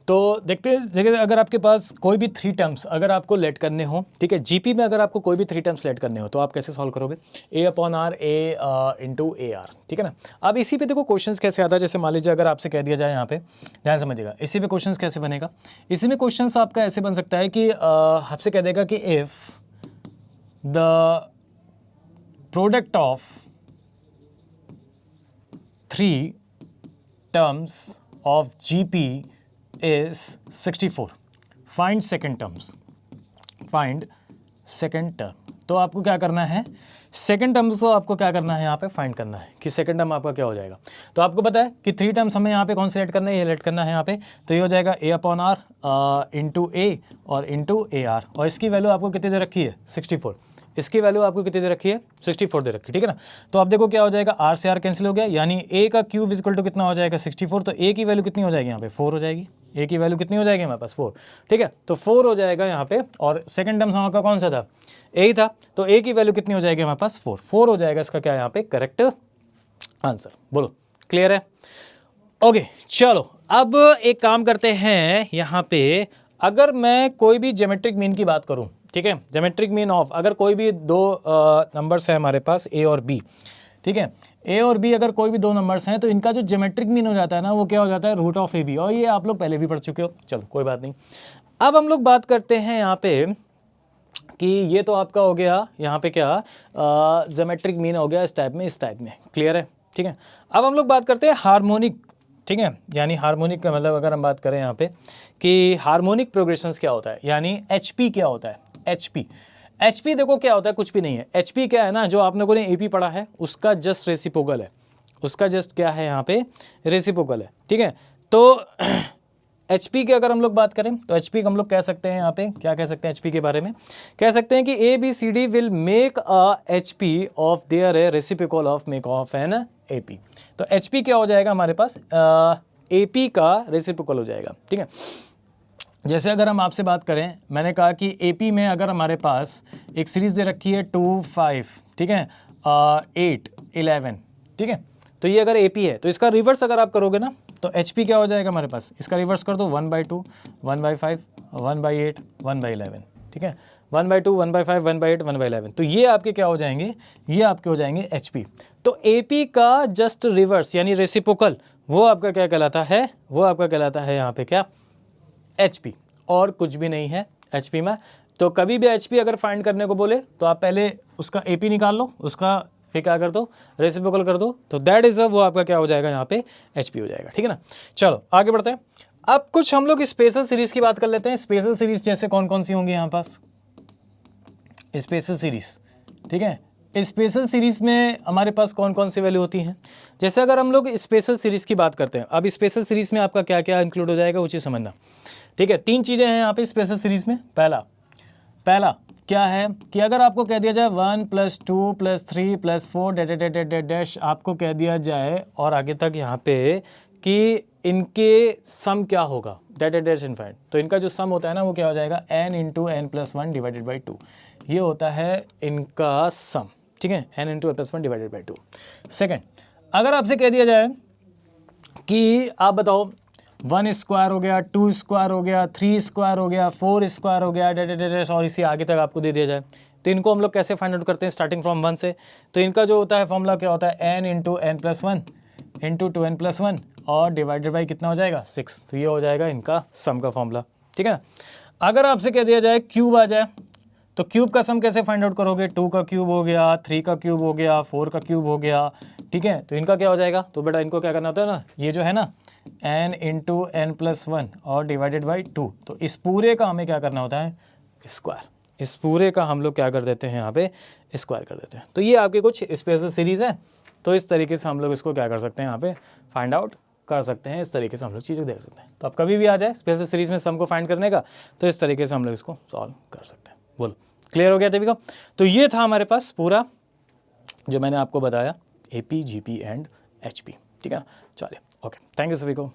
तो देखते हैं जगह अगर आपके पास कोई भी 3 टर्म्स अगर आपको लेट करने हो, ठीक है, जीपी में अगर आपको कोई भी 3 टर्म्स लेट करने हो तो आप कैसे सॉल्व करोगे, a/r a × ar, ठीक है ना। अब इसी पे देखो क्वेश्चंस कैसे आता है, जैसे मान लीजिए अगर आपसे कह दिया जाए यहाँ पे, ध्यान समझिएगा, इसी पे क्वेश्चंस कैसे बनेगा, इसी में क्वेश्चंस आपका ऐसे बन सकता है कि आपसे कह देगा कि if the product of 3 terms of GP is 64, find second terms, find second term। तो आपको क्या करना है, सेकंड टर्म्स को आपको क्या करना है यहाँ पे फाइंड करना है कि सेकंड टर्म आपका क्या हो जाएगा। तो आपको पता है कि 3 टर्म्स हमें यहाँ पे कौन से लेट करना है, ये लेट करना है यहाँ पे, तो ये हो जाएगा a/r इंटू ए और इंटू AR, और इसकी वैल्यू आपको कितनी दे रखी है 64, इसकी वैल्यू आपको कितनी दे रखी है 64 दे रखी है, ठीक है ना। तो आप देखो क्या हो जाएगा, R से R कैंसिल हो गया, यानी A का क्यूब इक्वल टू कितना हो जाएगा 64, तो A की वैल्यू कितनी हो जाएगी यहाँ पे 4 हो जाएगी, A की वैल्यू कितनी हो जाएगी हमारे पास 4, ठीक है, तो 4 हो जाएगा यहाँ पे, और सेकंड टर्म हमारा कौन सा था, A था, तो A की वैल्यू कितनी हो जाएगी हमारे पास 4 हो जाएगा इसका क्या यहाँ पे करेक्ट आंसर। बोलो क्लियर है? ओके चलो अब एक काम करते हैं यहाँ पे, अगर मैं कोई भी ज्योमेट्रिक मीन की बात करूँ, ठीक है, ज्योमेट्रिक मीन ऑफ अगर कोई भी 2 नंबर्स है हमारे पास A और B, ठीक है, A और B अगर कोई भी 2 नंबर्स हैं तो इनका जो ज्योमेट्रिक मीन हो जाता है ना वो क्या हो जाता है √(AB), और ये आप लोग पहले भी पढ़ चुके हो, चलो कोई बात नहीं। अब हम लोग बात करते हैं यहाँ पे कि ये तो आपका हो गया यहाँ पे क्या ज्योमेट्रिक मीन हो गया इस टाइप में, क्लियर है, ठीक है। अब हम लोग बात करते हैं हार्मोनिक, ठीक है, यानी हार्मोनिक का मतलब अगर हम बात करें यहाँ पे कि हार्मोनिक प्रोग्रेशंस क्या होता है, यानी HP क्या होता है, HP देखो क्या होता है, कुछ भी नहीं है, HP क्या है ना, जो आप लोगों ने AP पढ़ा है उसका जस्ट रेसिप्रोकल है, उसका जस्ट क्या है यहाँ पे रेसिप्रोकल है, ठीक है। तो HP की अगर हम लोग बात करें तो HP हम लोग कह सकते हैं यहाँ पे, क्या कह सकते हैं HP के बारे में, कह सकते हैं कि ABCD will make a HP of their a reciprocal of make of an AP। तो HP क्या हो जाएगा हमारे पास AP का रेसिप्रोकल हो जाएगा, ठीक है। जैसे अगर हम आपसे बात करें, मैंने कहा कि AP में अगर हमारे पास एक सीरीज दे रखी है 2 5, ठीक है, 8 11, ठीक है, तो ये अगर AP है तो इसका रिवर्स अगर आप करोगे ना तो HP क्या हो जाएगा हमारे पास, इसका रिवर्स कर दो 1/2 1/5 1/8 1/11, ठीक है, 1/2 1/5 1/8 1/11, तो ये आपके क्या हो जाएंगे, ये आपके हो जाएंगे HP। तो AP का जस्ट रिवर्स यानी रेसिप्रोकल वो आपका क्या कहलाता है, वो आपका कहलाता है यहाँ पे क्या HP, और कुछ भी नहीं है HP में। तो कभी भी HP अगर फाइंड करने को बोले तो आप पहले उसका AP निकाल लो, उसका फिर क्या कर दो, रेसिप्रोकल कर दो, तो दैट इज वो आपका क्या हो जाएगा यहाँ पे HP हो जाएगा, ठीक है ना। चलो आगे बढ़ते हैं। अब कुछ हम लोग स्पेशल सीरीज की बात कर लेते हैं। स्पेशल सीरीज जैसे कौन कौन सी होंगी यहाँ पास, स्पेशल सीरीज, ठीक है। स्पेशल सीरीज में हमारे पास कौन कौन सी वैल्यू होती हैं, जैसे अगर हम लोग स्पेशल सीरीज की बात करते हैं, अब स्पेशल सीरीज में आपका क्या क्या इंक्लूड हो जाएगा वो चीज़ समझना, ठीक है। 3 चीज़ें हैं यहाँ पे स्पेशल सीरीज में। पहला क्या है कि अगर आपको कह दिया जाए 1 + 2 + 3 + 4 डैश आपको कह दिया जाए और आगे तक यहाँ पे कि इनके सम क्या होगा, डैश इनफाइनाइट, तो इनका जो सम होता है ना वो क्या हो जाएगा n × n+1 / 2, ये होता है इनका सम, ठीक है, n × n+1 / 2। सेकेंड, अगर आपसे कह दिया जाए कि आप बताओ 1 स्क्वायर हो गया, 2 स्क्वायर हो गया, 3 स्क्वायर हो गया, 4 स्क्वायर हो गया, डैश और इसी आगे तक आपको दे दिया जाए, तो इनको हम लोग कैसे फाइंड आउट करते हैं, स्टार्टिंग फ्रॉम 1 से। तो इनका जो होता है फॉर्मूला क्या होता है, n × n+1 × 2n+1 और डिवाइडेड बाई कितना हो जाएगा 6, तो ये हो जाएगा इनका सम का फॉर्मूला, ठीक है। अगर आपसे कह दिया जाए क्यूब आ जाए, तो क्यूब का सम कैसे फाइंड आउट करोगे, 2 का क्यूब हो गया, 3 का क्यूब हो गया, 4 का क्यूब हो गया, ठीक है। तो इनका क्या हो जाएगा, तो बेटा इनको क्या करना होता है ना, ये जो है ना n × n+1 और डिवाइडेड बाई 2, तो इस पूरे का हमें क्या करना होता है स्क्वायर, इस पूरे का हम लोग क्या कर देते हैं यहाँ पे स्क्वायर कर देते हैं। तो ये आपके कुछ स्पेशल सीरीज़ है, तो इस तरीके से हम लोग इसको क्या कर सकते हैं यहाँ पे फाइंड आउट कर सकते हैं, इस तरीके से हम लोग चीज़ें देख सकते हैं। तो अब कभी भी आ जाए स्पेशल सीरीज़ में सम को फाइंड करने का, तो इस तरीके से हम लोग इसको सॉल्व कर सकते हैं। बोलो क्लियर हो गया सभी को। तो ये था हमारे पास पूरा जो मैंने आपको बताया AP, GP एंड HP, ठीक है ना। चलिए ओके, थैंक यू सभी को।